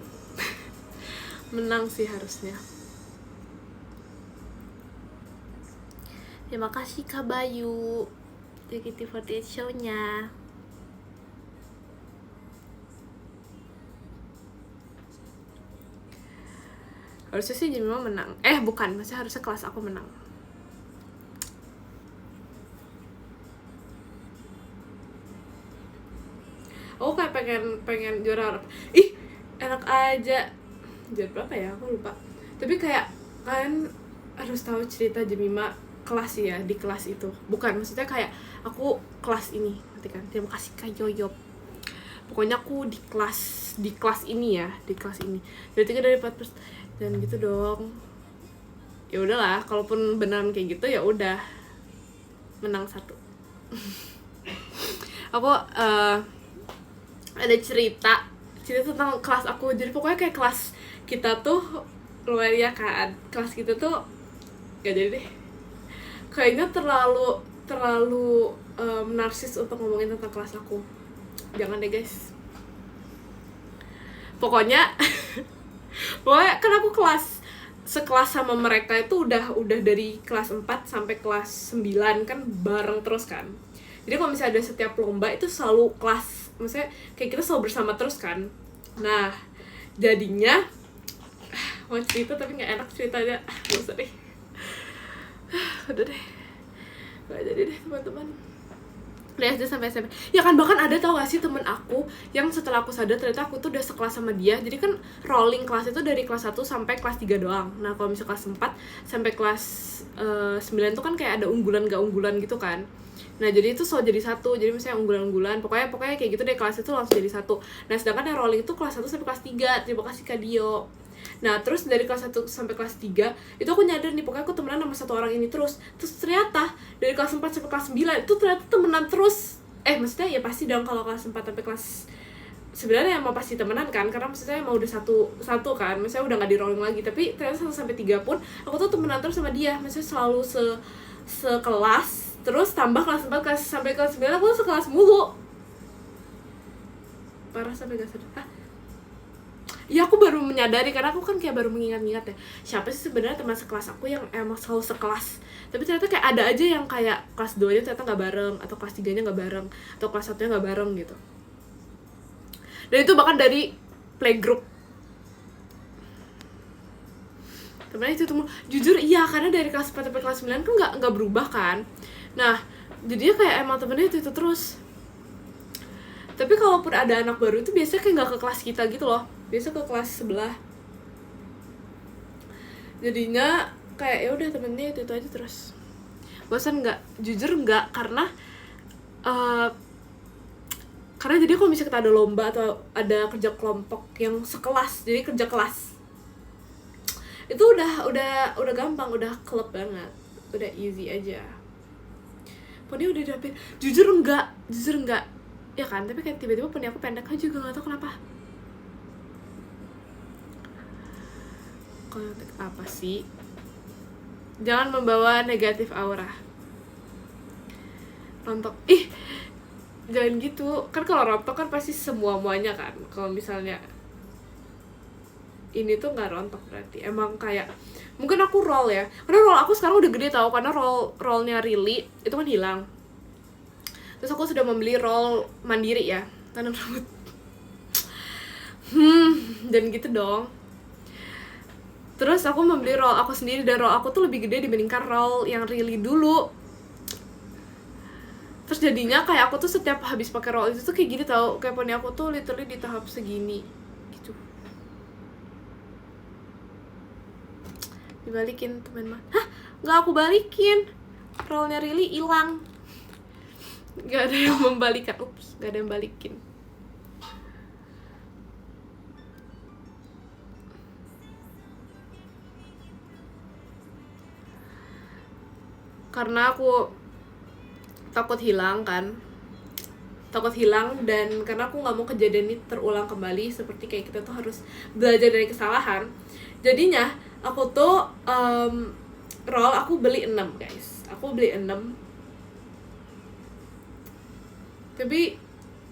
Menang sih harusnya. Terima kasih Kak Bayu. JKT48 show-nya. Harusnya sih Jemima menang. Bukan, maksudnya harusnya kelas aku menang. Aku kayak pengen juara. Ih, enak aja. jam berapa ya aku lupa, tapi kayak kalian harus tahu cerita Jemima kelas ya, di kelas itu bukan maksudnya kayak aku kelas ini nanti kan, terima kasih Kak Yoyop, pokoknya aku di kelas ini ya, di kelas ini dari 3 dari 4 dan gitu dong. Ya udahlah, kalaupun beneran kayak gitu ya udah menang 1. Aku ada cerita tentang kelas aku. Jadi pokoknya kayak kelas kita tuh luar ya kan, kelas kita tuh gak jadi deh, kayaknya terlalu narsis untuk ngomongin tentang kelas aku. Jangan deh guys, pokoknya kan aku sekelas sama mereka itu udah dari kelas 4 sampai kelas 9 kan bareng terus kan. Jadi kalau misalnya ada setiap lomba itu selalu kelas, maksudnya kayak kita selalu bersama terus kan. Nah jadinya mau cerita tapi nggak enak ceritanya, nggak usah deh. Udah deh, nggak jadi deh teman-teman. Dari SD sampai SMP ya kan, bahkan ada tau gak sih temen aku yang setelah aku sadar ternyata aku tuh udah sekelas sama dia. Jadi kan rolling kelas itu dari kelas 1 sampai kelas 3 doang. Nah kalau misalnya kelas 4 sampai kelas 9 tuh kan kayak ada unggulan gak unggulan gitu kan. Nah jadi itu selalu jadi 1, jadi misalnya unggulan-unggulan pokoknya kayak gitu deh, kelas itu langsung jadi 1. Nah sedangkan yang rolling itu kelas 1 sampai kelas 3. Terima kasih Kak Dio. Nah terus dari kelas 1 sampai kelas 3 itu aku nyadar nih, pokoknya aku temenan sama 1 orang ini terus ternyata dari kelas 4 sampai kelas 9 itu ternyata temenan terus. Maksudnya ya pasti dong kalau kelas 4 sampai kelas 9 emang pasti temenan kan, karena maksudnya emang udah satu kan, misalnya udah gak di rolling lagi. Tapi ternyata 1 sampai 3 pun aku tuh temenan terus sama dia, maksudnya selalu sekelas. Terus tambah kelas 4 sampai kelas 9 aku tuh sekelas mulu, parah sampai gak sadar. Ya aku baru menyadari, karena aku kan kayak baru mengingat-ingat ya, siapa sih sebenarnya teman sekelas aku yang emang selalu sekelas. Tapi ternyata kayak ada aja yang kayak kelas 2 nya ternyata gak bareng, atau kelas 3 nya gak bareng, atau kelas 1 nya gak bareng gitu. Dan itu bahkan dari playgroup. Temennya itu tuh jujur iya, karena dari kelas 4 sampai kelas 9 kan gak berubah kan. Nah jadinya kayak emang temennya itu terus. Tapi kalaupun ada anak baru itu biasanya kayak gak ke kelas kita gitu loh, biasa ke kelas sebelah. Jadinya kayak ya udah temennya itu aja terus. Bosan nggak? Jujur nggak, karena jadi kalau misalnya kita ada lomba atau ada kerja kelompok yang sekelas, jadi kerja kelas itu udah gampang, udah klub banget, udah easy aja. Poni udah dapet. Jujur enggak ya kan, tapi kayak tiba-tiba poni aku pendek aja juga, nggak tahu kenapa. Kontak apa sih? Jangan membawa negatif aura. Rontok, jangan gitu kan. Kalau rontok kan pasti semuanya kan. Kalau misalnya ini tuh nggak rontok berarti emang kayak mungkin aku roll ya, karena roll aku sekarang udah gede tau, karena rollnya Rili itu kan hilang. Terus aku sudah membeli roll mandiri ya, tanam rambut. Dan gitu dong. Terus aku membeli roll aku sendiri, dan roll aku tuh lebih gede dibandingkan roll yang Rili dulu. Terus jadinya kayak aku tuh setiap habis pakai roll itu tuh kayak gini tau, kayak poni aku tuh literally di tahap segini gitu. Dibalikin teman-teman. Hah? Nggak aku balikin. Rollnya Rili hilang. Nggak ada yang membalikan. Nggak ada yang balikin. Karena aku takut hilang kan, dan karena aku nggak mau kejadian ini terulang kembali, seperti kayak kita tuh harus belajar dari kesalahan. Jadinya aku tuh roll aku beli 6 guys, aku beli 6. Tapi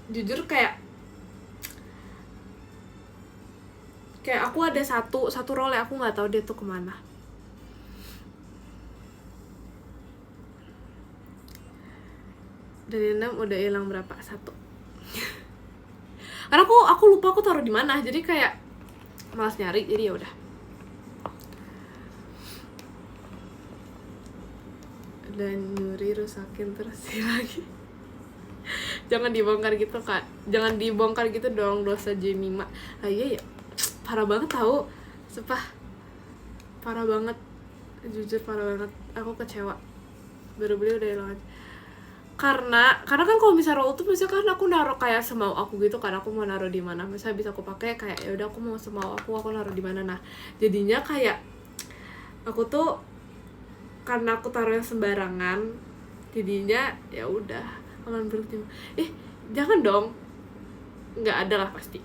jujur kayak aku ada satu roll yang aku nggak tahu dia tuh kemana. Dari 6 udah hilang berapa? 1. Karena aku lupa aku taruh di mana, jadi kayak malas nyari, jadi ya udah. Dan nyuri rusakin terus lagi. Jangan dibongkar gitu Kak, jangan dibongkar gitu dong, dosa Jemima. Iya ya, parah banget tahu. Sumpah parah banget, jujur parah banget, aku kecewa baru beli udah hilang aja. Karena kan kalau misalnya roll tuh biasanya kan aku naruh kayak semau aku gitu kan, aku mau naruh di mana misalnya bisa aku pakai kayak ya udah aku mau semau aku naruh di mana. Nah jadinya kayak aku tuh karena aku taruhnya sembarangan jadinya ya udah aman berhenti. Jangan dong, nggak ada lah pasti,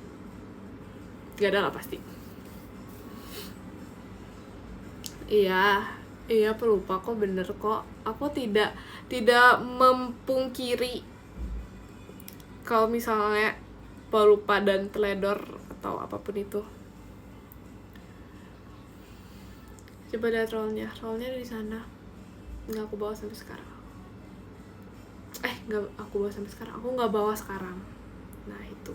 iya pelupa kok, bener kok, aku tidak memungkiri kalau misalnya pelupa dan teledor atau apapun itu. Coba lihat rollnya ada di sana, nggak aku bawa sampai sekarang. Nggak aku bawa sampai sekarang, aku nggak bawa sekarang. Nah itu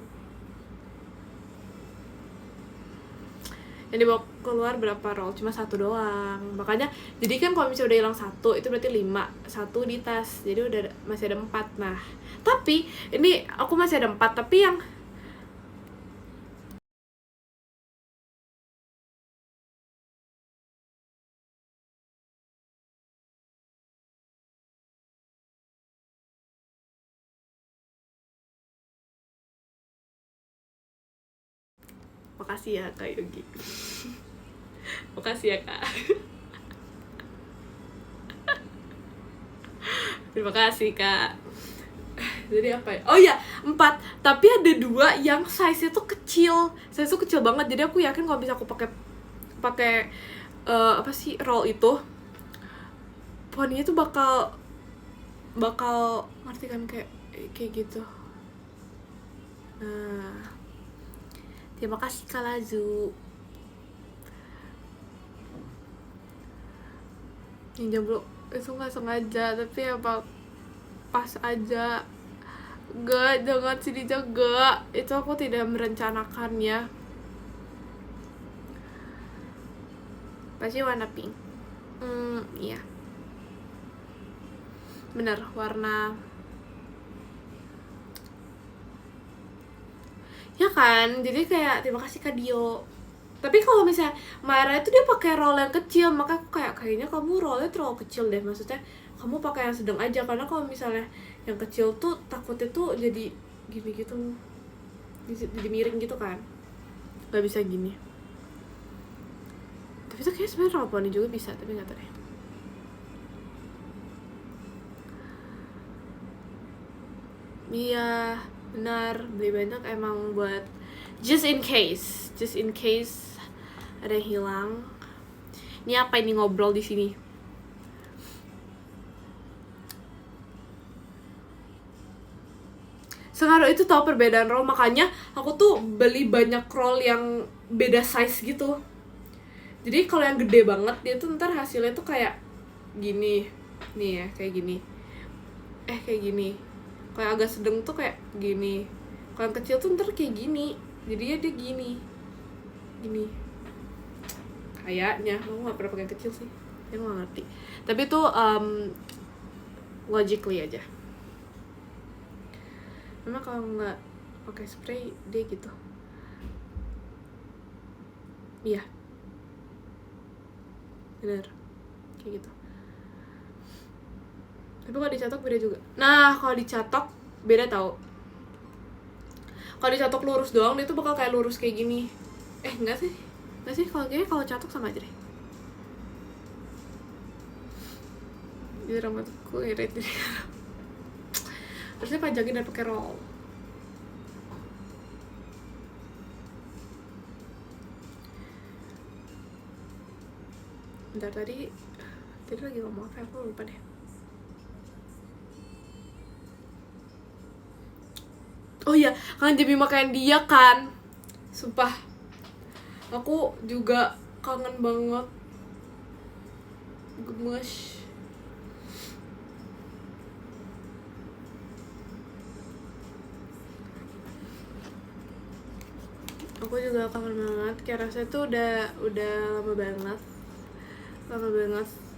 yang dibawa keluar berapa roll, cuma 1 doang. Makanya jadi kan kalau misalnya udah hilang 1 itu berarti 5, 1 di tas, jadi udah masih ada 4. Nah tapi ini aku masih ada 4, tapi yang makasih ya Kak Yogi. Makasih ya Kak. Terima kasih Kak. Jadi apa ya? Oh ya 4, tapi ada 2 yang size-nya tuh kecil, banget. Jadi aku yakin kalau bisa aku pakai apa sih, roll itu, poninya tuh bakal ngerti kan, kayak gitu. Nah terima kasih Kak Lazu. Yang jomblo itu nggak sengaja, tapi apa pas aja. Gak, jangan sih dijaga, itu aku tidak merencanakannya. Pasti warna pink. Iya bener, warna ya kan. Jadi kayak terima kasih Kak Dio. Tapi kalau misalnya Mara itu dia pakai roll yang kecil, maka aku kayaknya kamu rollnya terlalu kecil deh. Maksudnya kamu pakai yang sedang aja, karena kalau misalnya yang kecil tuh takutnya tuh jadi gini gitu, jadi miring gitu kan, nggak bisa gini. Tapi itu kayak sebenarnya roll poni juga bisa, tapi nggak tahu deh. Iya benar, beli banyak emang buat just in case ada yang hilang. Ini apa ini ngobrol di sini? Sengaruh itu tau perbedaan roll, makanya aku tuh beli banyak roll yang beda size gitu. Jadi kalau yang gede banget dia tuh ntar hasilnya tuh kayak gini nih ya, kayak gini, kayak gini. Kalau agak sedang tuh kayak gini, kalau yang kecil tuh ntar kayak gini, jadinya dia gini kayaknya. Aku nggak pernah pakai yang kecil sih, aku nggak ngerti. Tapi tuh logically aja. Memang kalau nggak pakai spray dia gitu. Iya bener, kayak gitu. Tapi kalau dicatok beda juga. Nah kalau dicatok beda tau. Kalau dicatok lurus doang dia tuh bakal kayak lurus kayak gini. Enggak sih kalau kayaknya kalau catok sama aja deh. Jadi rambutku irit jadi harusnya panjangin dan pakai roll. Bentar, tadi lagi ngomong apa, aku lupa deh. Oh iya, kangen Jamie makan dia kan. Sumpah aku juga kangen banget. Gemes. Aku juga kangen banget, kayak rasanya tuh udah lama banget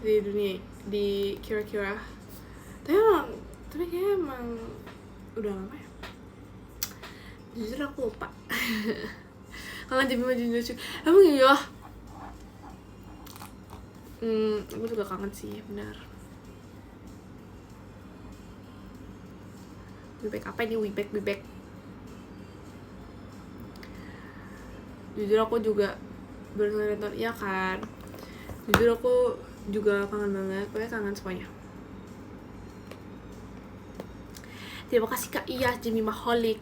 di dunia, di kira-kira. Tapi kayaknya emang udah lama ya. Jujur aku lupa. Kangen Jamie sama Junjoshu. Emang iya, Aku juga kangen sih, benar. Wibek apa ini? Wibek. Jujur aku juga baru nonton, iya kan. Jujur aku juga kangen banget, pokoknya kangen semuanya. Terima kasih Kak Iya, Jimmy Maholic,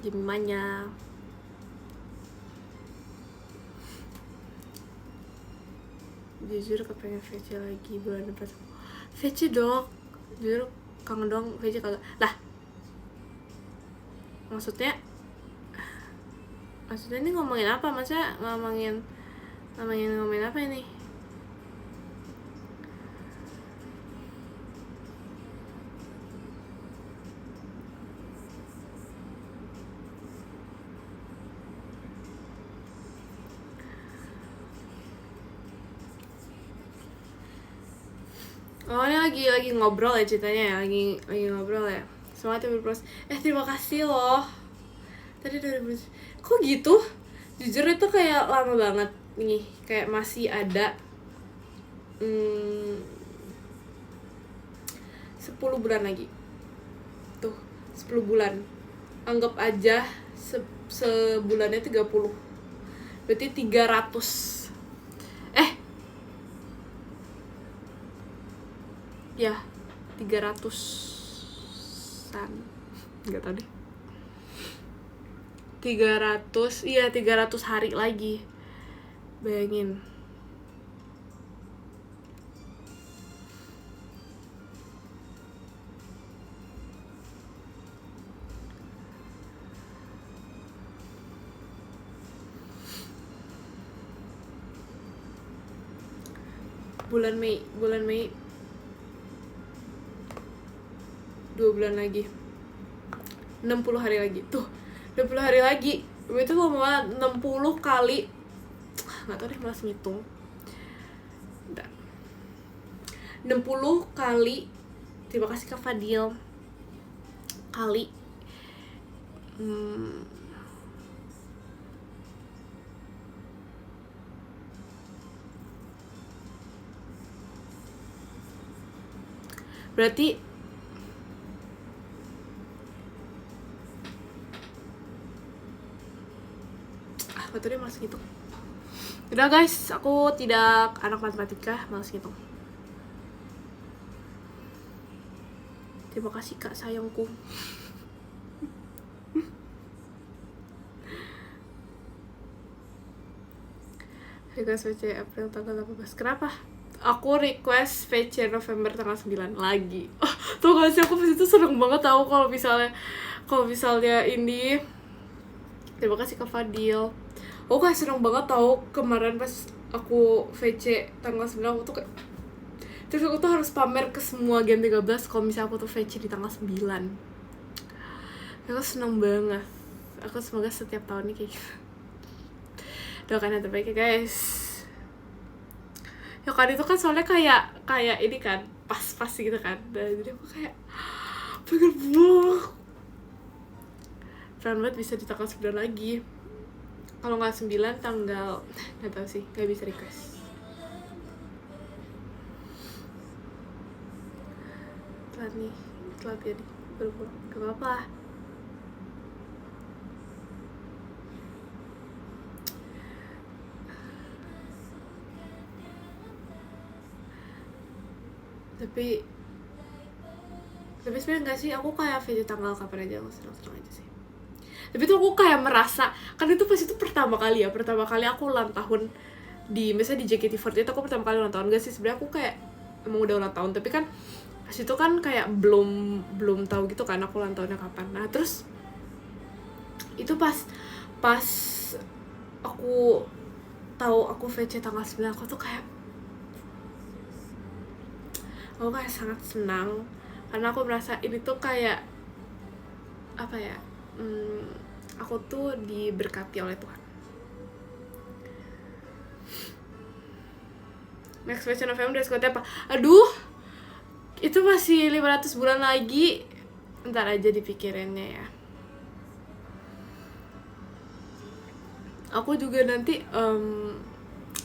Jimmy Manya. Jujur kepengen VC lagi bulan depan. VC dong, jujur kangen dong VC kagak. Lah, maksudnya ini ngomongin apa? Maksudnya ngomongin apa ini? Oh, ini lagi ngobrol ya ceritanya ya, lagi ngobrol ya. Semangat ya berproses. Terima kasih loh. Tadi 2000. Kok gitu? Jujur itu kayak lama banget nih, kayak masih ada 10 bulan lagi. Tuh, 10 bulan. Anggap aja sebulannya 30. Berarti 300. Ya, 300-an. Enggak tahu deh. 300 hari lagi. Bayangin. Bulan Mei 2 bulan lagi, 60 hari lagi. Tuh, 60 hari lagi. Itu lama banget. 60 kali, nggak tau deh, malas ngitung. 60 kali, terima kasih Kak Fadil, kali berarti betul deh, malas gitu. Udah guys, aku tidak anak matematika, malas gitu. Terima kasih Kak sayangku. Request VC April tanggal 18. Kenapa? Aku request VC November tanggal 9 lagi. Tuh gak sih, aku pas itu seneng banget tahu kalau misalnya ini. Terima kasih Kak Fadil. Aku kayak seneng banget tahu kemarin pas aku VC tanggal 9, aku tuh kayak, terus aku tuh harus pamer ke semua Gen 13 kalau misalnya aku tuh VC di tanggal 9. Aku seneng banget. Aku semoga setiap tahun ini kayak gitu. Doakan yang terbaik ya guys. Ya kan, itu kan soalnya kayak ini kan, pas gitu kan. Dan jadi aku kayak pengen banget bisa di tanggal 9 lagi. Kalau nggak 9 tanggal, nggak tahu sih, nggak bisa request. Telat ya nih, baru gak apa-apa. Tapi sebenarnya nggak sih, aku kayak video tanggal kapan aja, aku senang aja sih. Tapi tuh aku kayak merasa, kan itu pas itu pertama kali aku ulang tahun misalnya di JKT48, aku pertama kali ulang tahun. Gak sih, sebenarnya aku kayak emang udah ulang tahun, tapi kan pas itu kan kayak belum tahu gitu kan aku ulang tahunnya kapan. Nah terus itu pas aku tahu aku VC tanggal 9, aku kayak sangat senang karena aku merasa ini tuh kayak apa ya, aku tuh diberkati oleh Tuhan. Next version of FM udah sekolah apa? Aduh, itu masih 500 bulan lagi. Ntar aja dipikirinnya ya. Aku juga nanti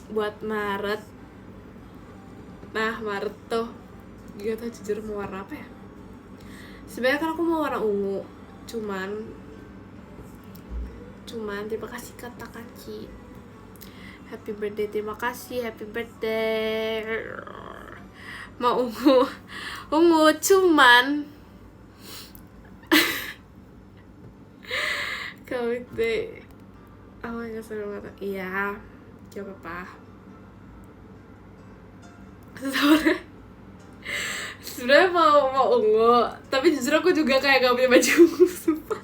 buat Maret Nah Maret tuh gak tau jujur mau warna apa ya. Sebenarnya kan aku mau warna ungu, cuman terima kasih kata Kaci, happy birthday, terima kasih, happy birthday. Mau ungu cuman kalau itu aku nggak selalu kata iya gak apa-apa. Sebenarnya mau ungu, tapi justru aku juga kayak gak punya baju ungu, sumpah.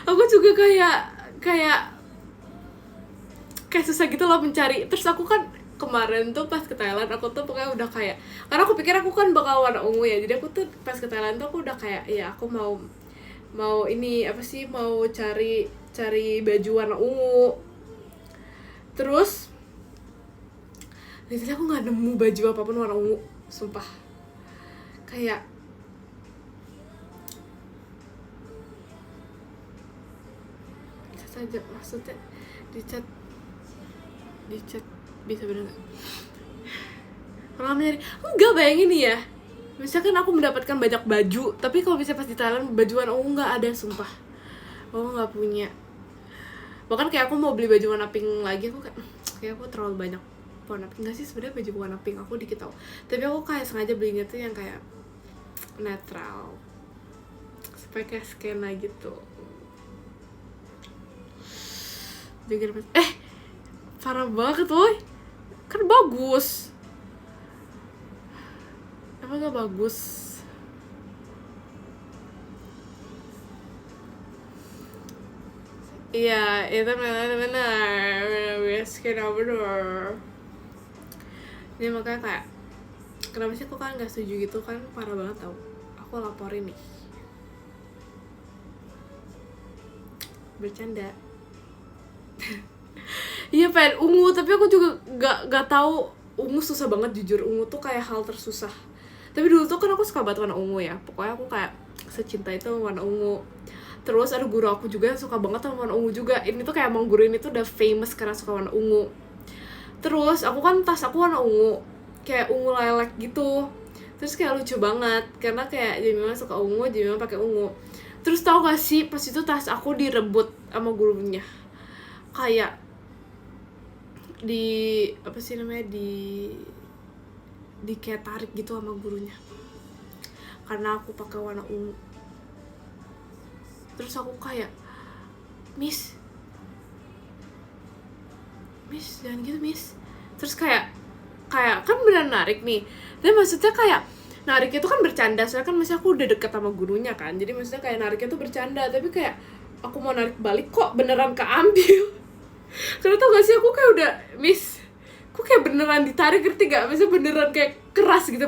Aku juga kayak susah gitu loh mencari. Terus aku kan kemarin tuh pas ke Thailand aku tuh pokoknya udah kayak, karena aku pikir aku kan bakal warna ungu ya, jadi aku tuh pas ke Thailand tuh aku udah kayak ya aku mau ini apa sih, mau cari baju warna ungu. Terus literally aku nggak nemu baju apapun warna ungu, sumpah. Kayak saja maksudnya di chat bisa bener nggak? Kalau nyari enggak, bayangin nih ya, misalkan aku mendapatkan banyak baju, tapi kalau bisa pas di Thailand baju warna ungu nggak ada, sumpah. Aku nggak punya. Bahkan kayak aku mau beli baju warna pink lagi, aku kayak aku terlalu banyak warna pink. Nggak sih sebenarnya baju warna pink aku dikit tau, tapi aku kayak sengaja belinya tuh yang kayak netral supaya kayak skena gitu. Jujur parah banget woy, kan bagus. Emang gak bagus? Iya, itu benar skena bener. Ini makanya kayak kenapa sih aku kan gak setuju gitu kan, parah banget tau. Aku laporin nih. Bercanda. Iya pengen ungu, tapi aku juga gak tahu ungu susah banget jujur. Ungu tuh kayak hal tersusah. Tapi dulu tuh kan aku suka banget warna ungu ya. Pokoknya aku kayak secinta itu warna ungu. Terus ada guru aku juga yang suka banget sama warna ungu juga. Ini tuh kayak emang guru ini tuh udah famous karena suka warna ungu. Terus aku kan tas aku warna ungu, kayak ungu lilac gitu. Terus kayak lucu banget karena kayak Jemima suka ungu, Jemima pakai ungu. Terus tau gak sih pas itu tas aku direbut sama gurunya. Kayak di apa sih namanya, di kayak tarik gitu sama gurunya karena aku pakai warna ungu. Terus aku kayak miss jangan gitu miss. Terus kayak kan beneran narik nih, tapi maksudnya kayak nariknya tuh kan bercanda, soalnya kan maksudnya aku udah deket sama gurunya kan, jadi maksudnya kayak nariknya tuh bercanda, tapi kayak aku mau narik balik kok beneran keambil. Karena tau gak sih aku kayak udah miss, aku kayak beneran ditarik, ngerti gak? Maksudnya beneran kayak keras gitu,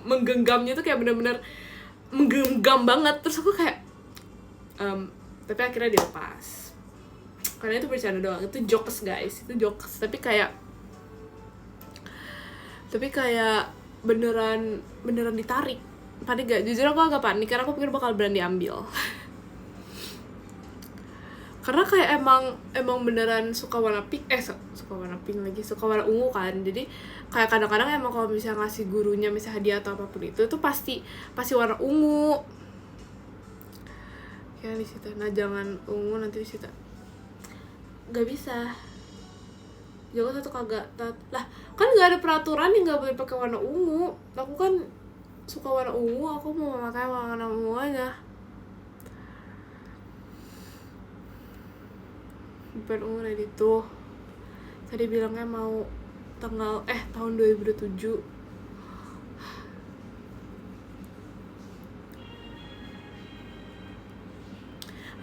menggenggamnya tuh kayak bener-bener menggenggam banget. Terus aku kayak tapi akhirnya dilepas karena itu bercanda doang, itu jokes guys, itu jokes. Tapi kayak beneran ditarik. Panik gak? Jujur aku agak panik karena aku pikir bakal beneran diambil. Karena kayak emang beneran suka warna pink, suka warna pink lagi, suka warna ungu kan. Jadi kayak kadang-kadang emang kalau misalnya ngasih gurunya misalnya hadiah atau apapun itu pasti warna ungu. Ya di situ. Nah, jangan ungu nanti di situ. Gak bisa. Jangan satu kagak lah. Kan gak ada peraturan yang gak boleh pakai warna ungu. Aku kan suka warna ungu, aku mau pakai warna ungu aja. Bukan ungu tadi tuh. Tadi bilangnya mau tahun 2027.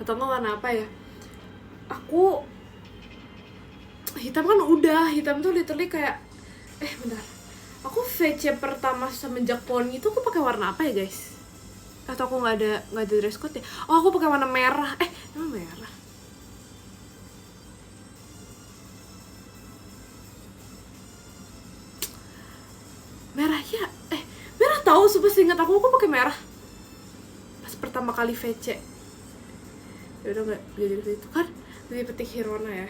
Atau enggak warna apa ya? Aku hitam kan udah, hitam tuh literally kayak bentar. Aku VC pertama semenjak poni itu aku pakai warna apa ya, guys? Atau aku enggak ada dress code ya? Oh, aku pakai warna merah. Emang merah? Merah ya? Merah tahu, super ingat aku pakai merah. Pas pertama kali VC. Ya udah enggak jadi itu kan lebih petik Hirona ya.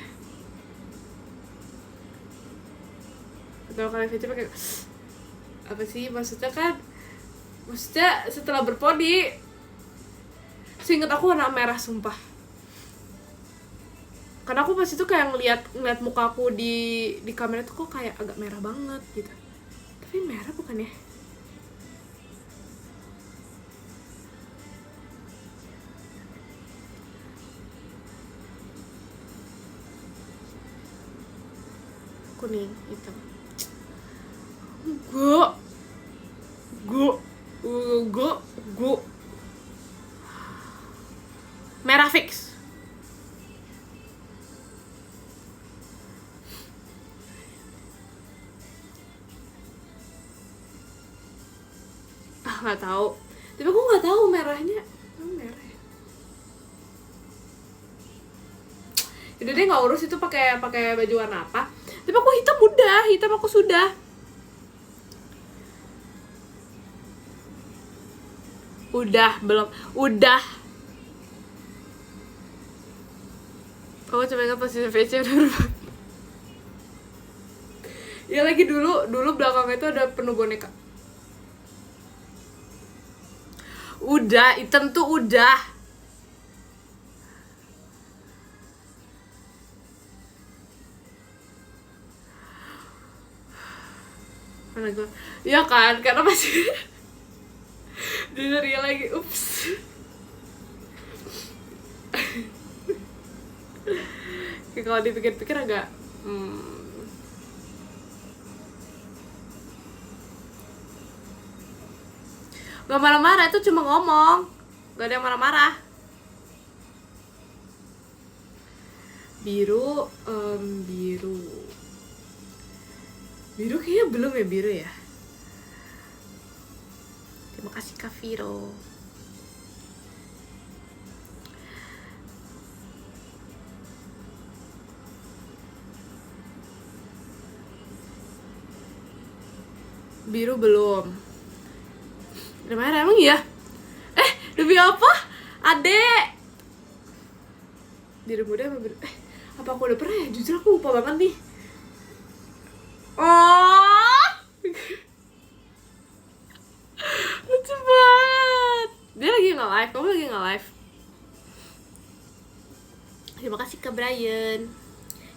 Pertama kali VC pakai Apa sih maksudnya kan, maksudnya setelah berponi, seinget aku warna merah sumpah. Karena aku pas itu kayak ngeliat muka aku di kamera tuh kok kayak agak merah banget gitu. Tapi merah bukan ya? Kuning, hitam. Gue merah fix. Nggak tahu, tapi aku nggak tahu merahnya merah ya. Jadi dia nggak urus itu pakai baju warna apa, tapi aku hitam aku sudah. Belum udah. Aku coba ingat posisi VC udah berubah. Ya lagi dulu belakangnya itu ada penuh boneka. Udah, hitam tuh udah. Mana gue? Ya kan, karena masih dia lagi, ups. Kalau dipikir-pikir agak gak marah-marah, itu cuma ngomong, gak ada yang marah-marah. Biru kayaknya belum ya, biru ya. Terima kasih Kak Viro. Biru belum. Udah merah emang iya? Demi apa? Adek. Biru muda apa biru? Apa aku udah pernah ya? Jujur aku lupa banget nih. Oh, lucu banget. Dia lagi nge-live, kamu lagi nge-live. Terima kasih Kak Brian.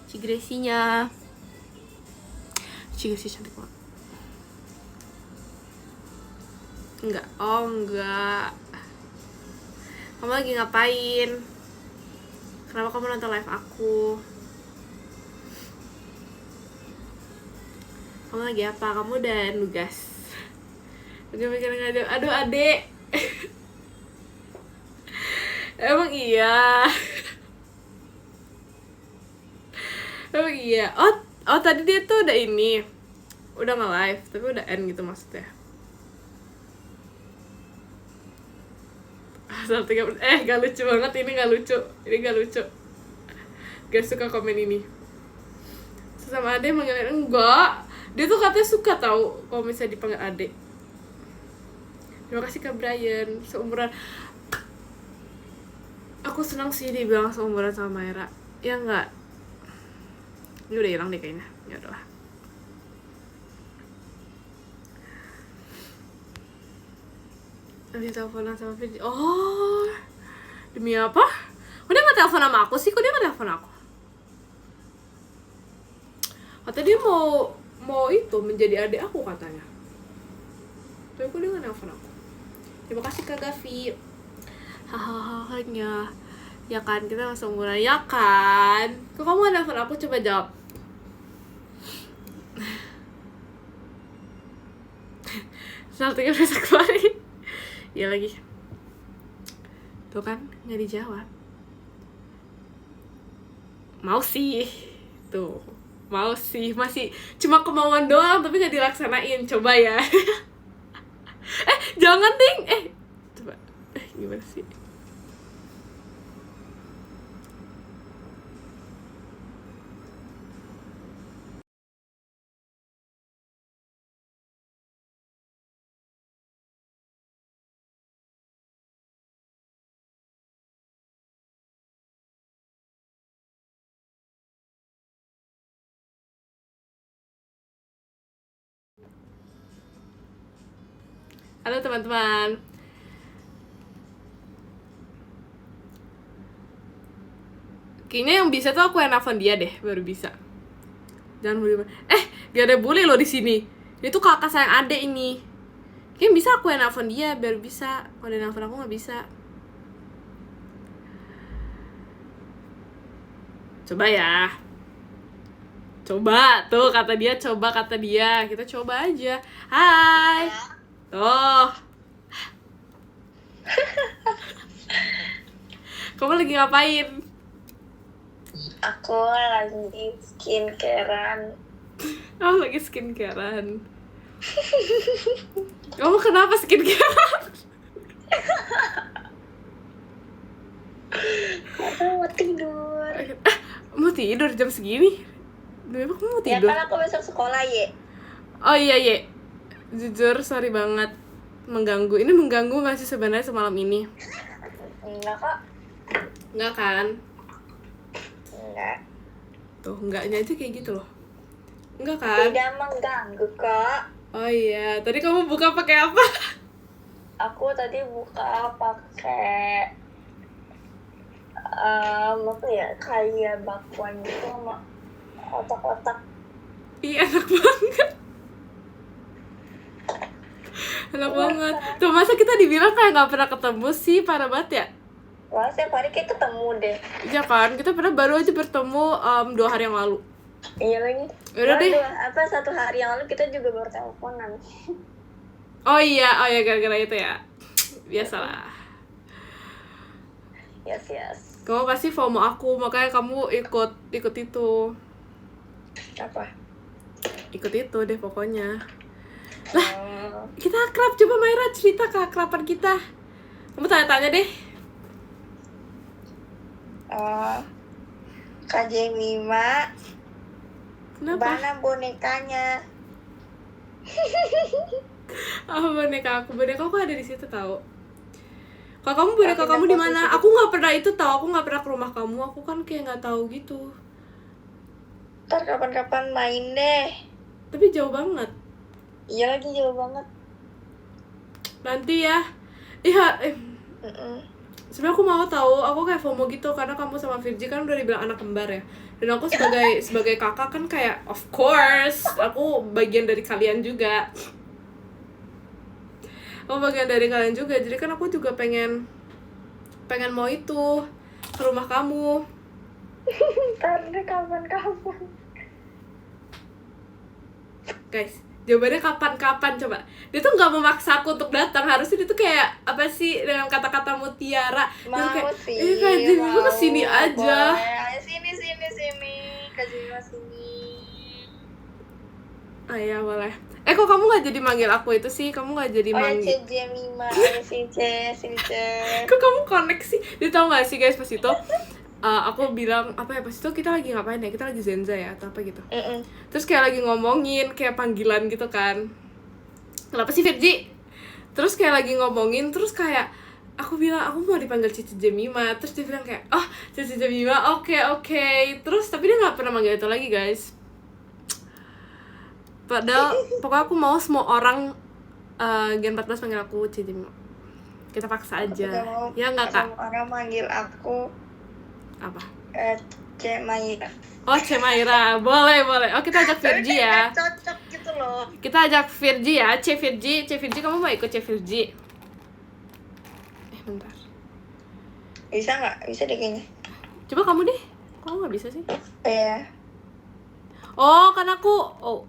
Cigresinya. Cigresi cantik banget. Enggak, enggak. Kamu lagi ngapain? Kenapa kamu nonton live aku? Kamu lagi apa? Kamu udah nugas? Lagi mikirin aduh adek. Emang iya. Emang iya. Oh tadi dia tuh udah ini, udah nge-live, tapi udah end gitu maksudnya. Gak lucu banget, ini gak lucu. Gak suka komen ini. Sama Ade manggilnya enggak. Dia tuh katanya suka tahu kalau misalnya dipanggil Ade. Terima kasih Kak Brian, seumuran. Aku senang sih dibilang seumuran sama Maira. Ya enggak. Ini udah hilang deh kayaknya. Ya udahlah. Dia teleponan sama Vidi. Oh, demi apa? Kok dia nggak telepon sama aku sih? Kok dia nggak telepon aku? Kata dia mau itu menjadi adik aku katanya. Tapi kok dia nggak telepon aku? Terima kasih Kak Gavi. Hahaha, ya kan, kita langsung mulai, ya kan? Kok kamu nggak telepon aku? Coba jawab. Saltingnya bisa keluarin. Ya lagi. Tuh kan, nggak dijawab. Mau sih. Tuh, mau sih. Masih cuma kemauan doang, tapi nggak dilaksanain. Coba ya. Jangan ding. Coba. Gimana sih? Halo teman-teman. Kayaknya yang bisa tuh aku yang nelfon dia deh, baru bisa. Jangan bully. Gak ada bully loh di sini. Itu kakak sayang adek ini. Kayaknya bisa aku yang nelfon dia biar bisa. Kalau dia nelfon aku nggak bisa. Coba ya. Coba tuh kata dia, coba kata dia. Kita coba aja. Hai. Oh. Kamu lagi ngapain? Aku lagi skincarean. Oh, lagi skincarean. Kamu kenapa skincarean? Aku mau tidur. Mau tidur jam segini? Demi kamu mau Ya tidur? kan aku besok sekolah ya. Oh iya, Ye. Jujur, sorry banget mengganggu. Ini mengganggu gak sih sebenarnya semalam ini? Enggak kok. Enggak kan? Enggak. Tuh, enggaknya aja kayak gitu loh. Enggak kan? Tidak mengganggu kok. Oh iya, tadi kamu buka pakai apa? Aku tadi buka pakai apa ya, kayak bakwan gitu sama otak-otak. Iya, enak banget. Enak banget. Tuh, masa kita dibilang kayak gak pernah ketemu sih, parah banget ya? Wah, setiap hari kayak ketemu deh. Iya kan, kita pernah baru aja bertemu 2 hari yang lalu. Iya lagi. Udah deh. Apa 1 hari yang lalu kita juga baru teleponan. Oh iya, gara-gara itu ya. Biasalah. Yes. Kamu pasti FOMO aku, makanya kamu ikut itu. Apa? Ikut itu deh pokoknya. Lah, kita akrab. Coba Maira cerita keakraban kita. Kamu tanya-tanya deh. Kak Jemima, Kenapa? mana bonekanya? Boneka aku ada di situ tahu. Kalau kamu boneka kamu di mana? Aku nggak pernah itu tahu. Aku nggak pernah ke rumah kamu. Aku kan kayak nggak tahu gitu. Ntar kapan-kapan main deh. Tapi jauh banget. Iya lagi jauh banget. Nanti ya. Iya. Sebenarnya aku mau tahu, aku kayak FOMO gitu karena kamu sama Virgi kan udah dibilang anak kembar ya. Dan aku sebagai kakak kan kayak of course, aku bagian dari kalian juga. Aku bagian dari kalian juga. Jadi kan aku juga pengen mau itu ke rumah kamu. Karena kapan-kapan. Guys, jawabannya kapan-kapan coba. Dia tuh nggak memaksa aku untuk datang. Harusnya dia tuh kayak apa sih dengan kata-kata mutiara. Mau kayak, sih. Kak Jemima kesini aja. Boleh. Sini. Kak Jemima sini. Ah ya boleh. Kok kamu nggak jadi manggil aku itu sih? Kamu nggak jadi manggil? Kak Jemima, sini C. Kok kamu connect sih? Dia tau nggak sih guys pas itu? Aku bilang apa ya pas itu kita lagi ngapain ya? Kita lagi Zenza ya atau apa gitu. Terus kayak lagi ngomongin kayak panggilan gitu kan. Kenapa sih Virgi? Terus kayak lagi ngomongin terus kayak aku bilang aku mau dipanggil Cici Jemima. Terus dia bilang kayak Cici Jemima oke. Terus tapi dia nggak pernah manggil itu lagi guys. Padahal pokoknya aku mau semua orang Gen 14 panggil aku Cici Jemima. Kita paksa aja. Ya nggak Kak? Orang manggil aku apa? C Maira. Oh, C Maira. Boleh. Oh, kita ajak Virgi ya. Cocok gitu loh. Kita ajak Virgi ya. C Virgi, kamu mau ikut C Virgi? Bentar. Bisa nggak? Bisa deh kayaknya. Coba kamu deh. Kamu nggak bisa sih? Iya. Oh, kan aku. Oh,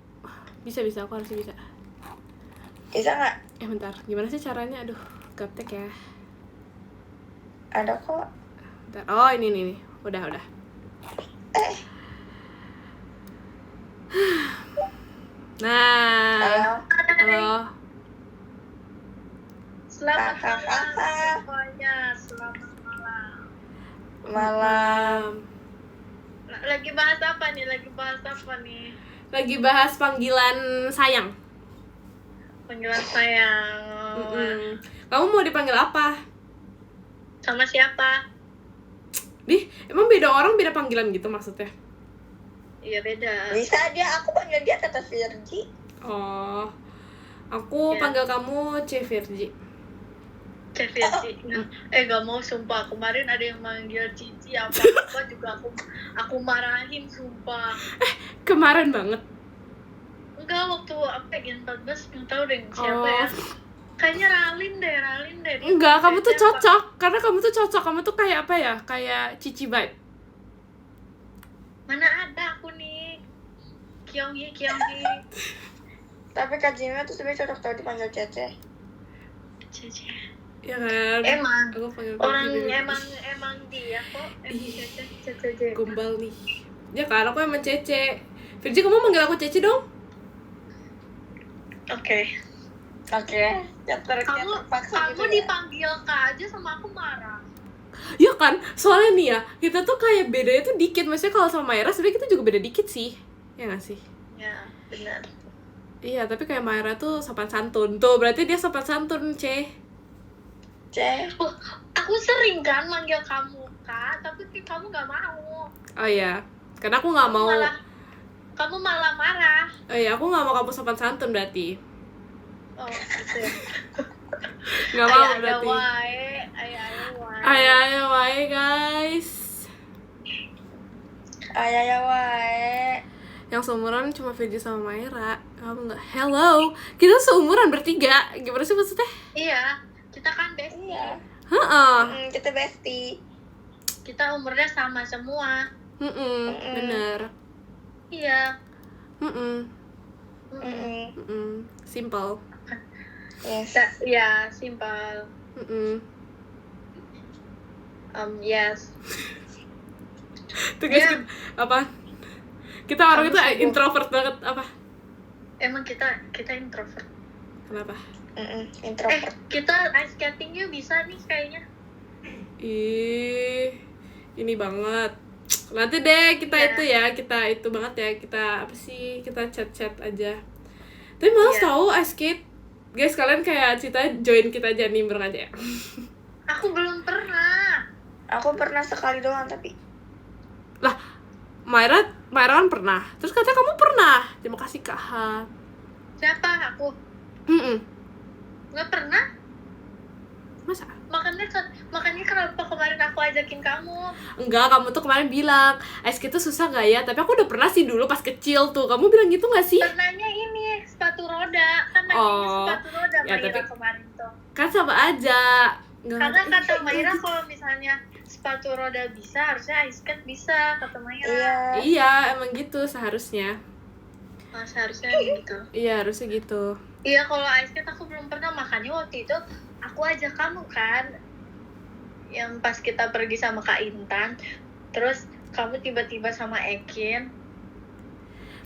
bisa. Aku harus bisa. Bisa nggak? Bentar. Gimana sih caranya? Aduh, gaptek ya. Ada kok. Bentar. Oh, ini. Udah. Nah. Halo. Selamat malam semuanya. Selamat malam. Lagi bahas apa nih? Lagi bahas panggilan sayang. Panggilan sayang. Kamu mau dipanggil apa? Sama siapa? Emang beda orang beda panggilan gitu maksudnya? Iya beda. Bisa dia, aku panggil dia Tata Virgi. Oh. Aku Ya. panggil kamu C Virgi. Virgi. Gak mau sumpah, kemarin ada yang manggil Cici apa juga aku marahin sumpah. Kemarin banget. Enggak, waktu apa Gen 14 nggak tahu deh siapa ya. Kayaknya Ralin deh. Dia Enggak, kamu tuh Cici apa? cocok. Karena kamu tuh cocok. Kamu tuh kayak apa ya? Kayak Cici vibe. Mana ada aku nih. Kyonghi. Tapi Kak Jimmy tuh sebenarnya cocok tau dipanggil Cece. Cici. Ya kan? Emang Aku panggil orang Virgi. emang dia kok. Ih. Cece. Gombal nih. Ya kan, aku emang Cece. Virgi, kamu manggil aku Cece dong? Oke. Kamu dipanggil Kak aja sama aku marah. Ya kan, soalnya nih ya, kita tuh kayak bedanya tuh dikit. Maksudnya kalau sama Maira sebenarnya kita juga beda dikit sih. Ya nggak sih? Ya, benar. Iya, tapi kayak Maira tuh sopan santun. Tuh, berarti dia sopan santun, C. Aku sering kan manggil kamu Kak, tapi kamu nggak mau. Oh iya, karena aku nggak mau. Kamu malah marah. Oh iya, aku nggak mau kamu sopan santun berarti. Oh, gitu ya. Nggak mau berarti. Ayo wae guys. Ayah wae. Yang seumuran cuma Virgi sama Maira. Kamu nggak? Hello, kita seumuran bertiga. Gimana sih maksudnya? Iya, kita kan bestie. Iya. Heeh. Kita bestie. Kita umurnya sama semua. Bener. Iya. Simple. Yes. Ya, simpel. Yes. Tuh guys, Ya. apa? Kita orang Kamu itu sibuk. introvert banget apa? Emang kita introvert. Kenapa? Introvert. Kita ice skatingnya bisa nih kayaknya. Ih, ini banget. Nanti deh kita Ya. itu ya, kita itu banget ya, kita apa sih? Kita chat aja. Tapi malas Iya. tahu ice skate. Guys, kalian kayak cerita join kita aja nimbrung aja ya. Aku belum pernah. Aku pernah sekali doang tapi. Lah, Maira kan pernah. Terus katanya kamu pernah. Terima kasih Kak Han. Siapa aku? Nggak pernah. Masa? Makanya kenapa kemarin aku ajakin kamu? Enggak, kamu tuh kemarin bilang ice skate tuh susah gak ya? Tapi aku udah pernah sih dulu pas kecil tuh. Kamu bilang gitu gak sih? Pernahnya ini sepatu roda. Kan nanya sepatu roda ya, Maira tapi- kemarin tuh. Kan sama aja. Nggak Karena ngerti. kata Maira kalau misalnya sepatu roda bisa, harusnya ice skate bisa, kata Maira. Iya. Iya, emang gitu seharusnya. Seharusnya gitu. Iya, harusnya gitu. Iya, kalau ice skate aku belum pernah, makanya waktu itu aku ajak kamu kan, yang pas kita pergi sama Kak Intan, terus kamu tiba-tiba sama Ekin.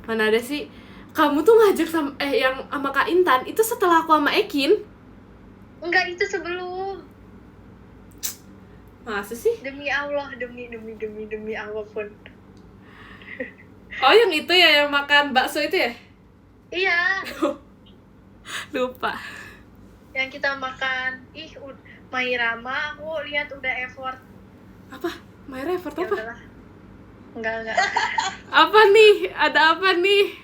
Mana ada sih? Kamu tuh ngajak sama yang sama Kak Intan itu setelah aku sama Ekin. Enggak, itu sebelum. Masa sih? Demi Allah, demi apapun. Oh, yang itu ya, yang makan bakso itu ya? Iya, Lupa. yang kita makan. Maira mah aku lihat udah effort. Apa? Maira effort Ya apa? udahlah. Enggak. Apa nih? Ada apa nih?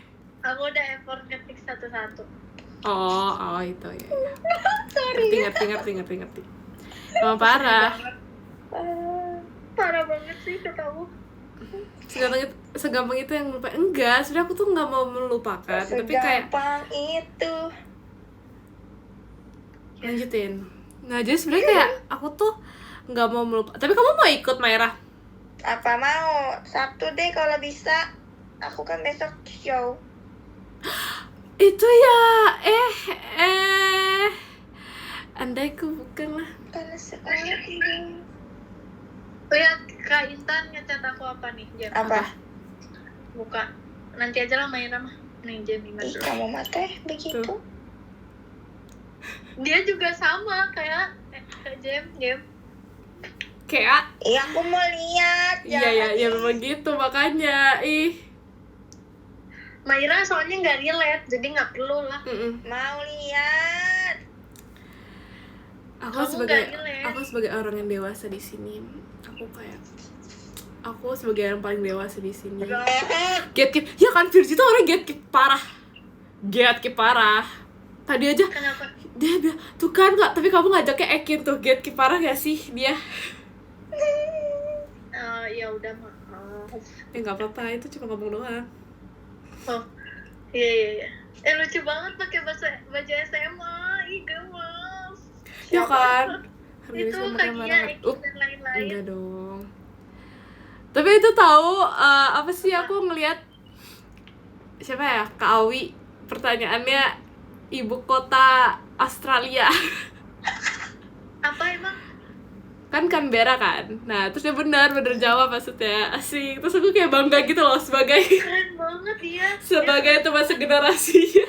Aku udah effort ngetik satu-satu. Oh itu ya. Ngerti. Emang parah. Parah banget sih ketahu. Segampang itu yang lupa. Enggak, sebenarnya aku tuh nggak mau melupakan, tapi kayak Segampang itu. lanjutin. Nah, jadi sebenarnya kayak aku tuh nggak mau melupakan. Tapi kamu mau ikut Maira? Apa mau? Sabtu deh kalau bisa. Aku kan besok show. Itu ya. Andai ku bukan lah. Kalau sekali. Lihat Kak Intan ngecat aku apa nih, Jam? Apa? Buka. Nanti aja lah Maira mah. Nih Jam Ih, masuk. kamu mah teh begitu. Tuh. Dia juga sama kayak Jam. Kayak Iya, aku mau lihat. iya memang gitu makanya. Maira soalnya nggak relate, jadi nggak perlu lah. Mau lihat. Aku Kamu sebagai nggak relate. aku sebagai orang yang dewasa di sini, aku sebagai yang paling dewasa di sini. Gatekeep, ya kan Virgi tuh orang gatekeep parah. Tadi aja Kenapa? dia bilang, tuh kan Kak, tapi kamu ngajaknya Ekin tuh, Getki parah gak sih dia? Ya udah maaf. Nggak apa-apa, itu cuma ngomong doang. Oh, iya. Lucu banget pakai baju SMA. Ih, gemes. Ya kan? Itu kakinya Ekin dan lain-lain. Enggak dong. Tapi itu tahu apa sih, aku ngelihat siapa ya, Kak Awi, pertanyaannya ibu kota Australia. Apa emang? Kan Canberra kan. Nah, terus dia benar jawab maksudnya. Asik. Terus aku kayak bangga gitu loh sebagai Keren banget dia. sebagai teman segenerasinya.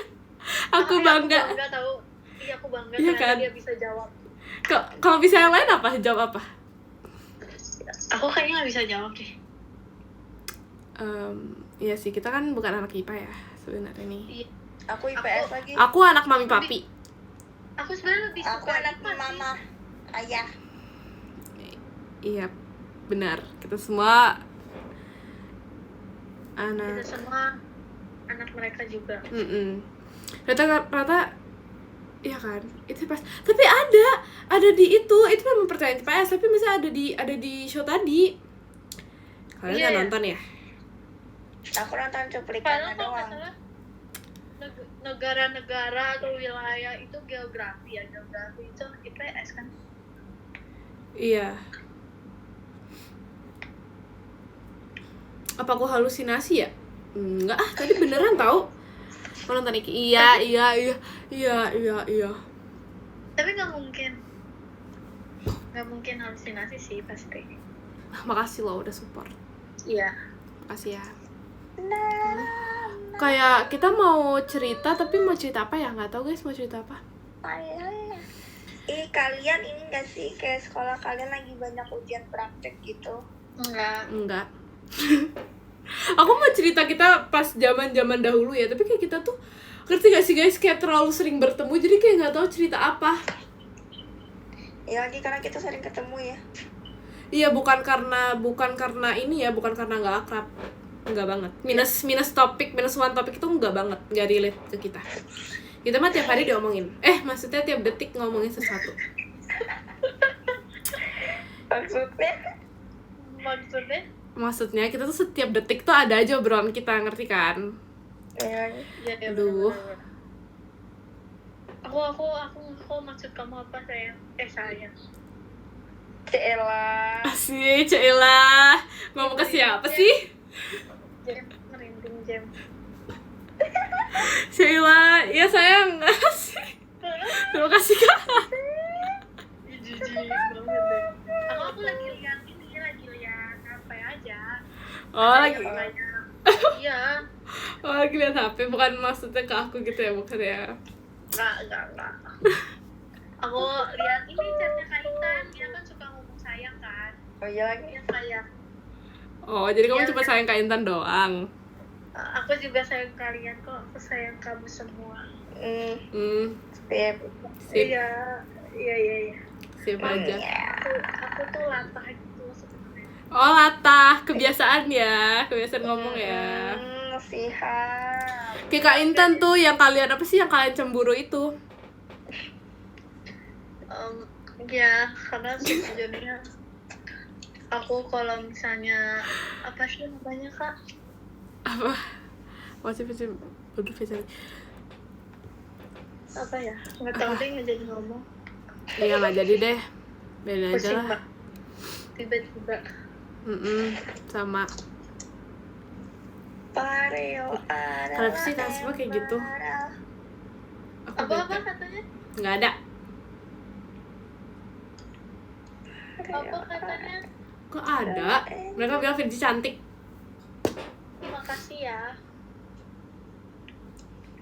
Aku bangga. Aku bangga tahu. Iya, aku bangga Iya karena kan? dia bisa jawab. Kalau bisa yang lain apa? Jawab apa? Aku kayaknya nggak bisa jawab deh. Iya sih, kita kan bukan anak IPA ya sebenarnya nih. Iya. Aku IPS lagi. Aku anak mami papi. Aku sebenarnya lebih Aku suka anak IPA sih. mama. Ayah. Iya, benar. Kita semua Kita anak. semua anak mereka juga. Rata-rata iya kan, itu pas. Tapi ada di itu memang pertanyaan IPS, tapi masa ada di show tadi. Kalian Iya, nggak ya. nonton ya? Aku nonton Padahal cuplikannya kalau nggak doang. salah negara-negara atau wilayah itu geografi itu IPS kan. Iya. Apa aku halusinasi ya? Enggak tadi beneran tahu. Aku nonton Iki. Iya. Tapi nggak mungkin halusinasi sih pasti. Makasih loh udah support. Iya. Makasih ya. Nah, Kayak kita mau cerita, tapi mau cerita apa ya? Nggak tahu guys mau cerita apa. kalian ini gak sih kayak sekolah kalian lagi banyak ujian praktek gitu? Enggak. Aku mau cerita kita pas zaman dahulu ya, tapi kayak kita tuh ngerti gak sih guys, kayak terlalu sering bertemu jadi kayak nggak tahu cerita apa. Ya lagi karena kita sering ketemu ya. Iya, bukan karena ini ya, bukan karena nggak akrab, nggak banget. Minus one topik itu nggak banget, nggak relate ke kita. Kita mah tiap hari diomongin. Maksudnya tiap detik ngomongin sesuatu. Maksudnya kita tuh setiap detik tuh ada aja obrolan kita, ngerti kan? Ya, Aduh. Aku maksud kamu apa sayang? Sayang. Cela. Asik, Cela. Ngomong ke siapa sih? Jam, merinding jam. Sheila, ya sayang. Asik. Terima kasih Kak. Jijik banget deh. Aku lagi lihat apa aja. Oh, lagi. Iya. Lagi lihat HP, bukan maksudnya ke aku gitu ya, bukan ya? Enggak. Aku lihat ini chatnya Kak Intan, dia kan suka ngomong sayang kan. Oh iya lagi. Dia sayang. Oh, jadi kamu Iya, cuma sayang Kak Intan doang. Aku juga sayang kalian kok. Aku sayang kamu semua. Sip. Sip. Iya. Sip aja. Aku tuh latah gitu sebenarnya. Oh, latah, kebiasaan ya, kebiasaan ngomong ya. Siap. Kayak Kak Intan tuh yang kalian cemburu itu. Ya, karena sejujurnya aku kalau misalnya apa sih namanya Kak? Apa? Masih Apa ya? Nggak tahu deh, nggak jadi ngomong. Iya, nggak jadi deh. Beda aja Pusing, lah. Mbak. Tiba-tiba. Sama. Pareo adalah Kenapa sih semua kayak gitu? Aku Apa bete. katanya? Nggak ada. Apa katanya? Kok ada? Mereka bilang Virgi cantik. Terima kasih ya.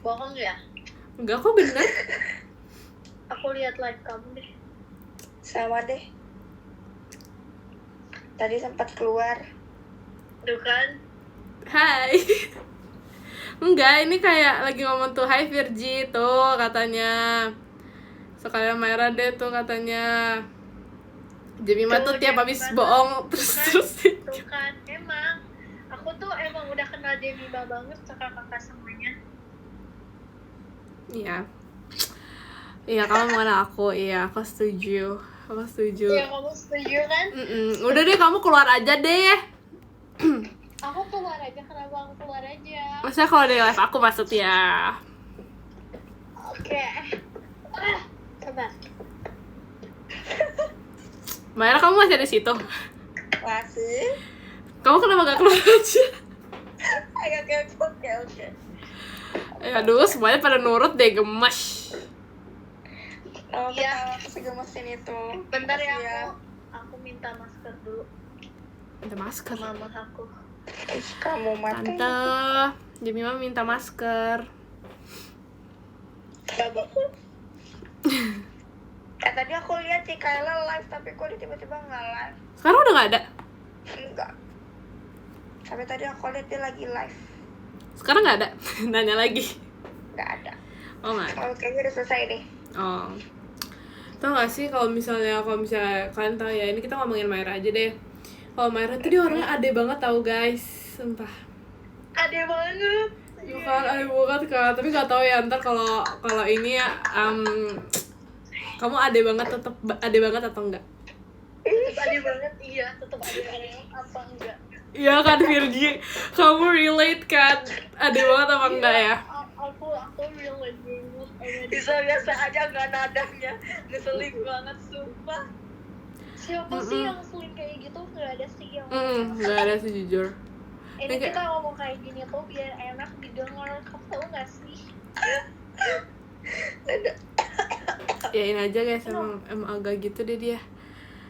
Bohong ya? Enggak, kok bener. Aku lihat live kamu deh. Sama deh. Tadi sempat keluar. Tuh kan? Hai. Enggak, ini kayak lagi ngomong tuh, hai Virgi tuh katanya. Sekalian Myra deh tuh katanya. Jemima tuh tiap habis bohong terus. Tuh kan, emang. Aku tuh emang udah kenal Jemima banget kakak-kakak semuanya. Iya. Iya, kamu mengenal aku. Iya, aku setuju. Ya kamu setuju kan? Udah deh, kamu keluar aja deh. Aku keluar aja, kenapa aku keluar aja? Maksudnya kalau di live aku maksudnya. Oke. Coba. Mayra, kamu masih ada di situ? Masih. Kamu kenapa gak keluar aja? Oke. Aduh, semuanya pada nurut deh, gemes. Oh, Iya. ketawa aku segemesin itu. Bentar ya, Makasih aku minta masker dulu Minta masker. sama mama aku. Ih, kamu mati. Tante, Jemima minta masker. Tadi aku lihat si Kayla live, tapi kok dia tiba-tiba nggak live. Sekarang udah gak ada? Enggak. Sampai tadi aku lihat dia lagi live. Sekarang gak ada? Nanya lagi. Nggak ada. Oh gak ada? Oh, kayaknya udah selesai deh. Oh. Tau gak sih kalau misalnya kalian tahu ya, ini kita ngomongin Mayra aja deh. Kalau Mayra tuh dia orangnya ade banget tau guys, sumpah. Ade banget. Ya kan, ade banget kan. Tapi gak tahu ya ntar kalau ini ya, kamu ade banget tetap ade banget atau enggak? Tetep ade banget, iya. Tetep ade banget apa enggak? Iya kan Virgi, kamu relate kan? Ade banget apa enggak ya? Aku relate banget. Biasa aja nggak nadanya. Ngeselin banget, sumpah. Siapa sih yang sering kayak gitu? Nggak ada sih yang Nggak ada sih jujur. ini Ini kayak- kita ngomong kayak gini tuh biar enak didengar. Kamu tahu nggak sih? Ya ini aja guys, emang agak gitu deh dia.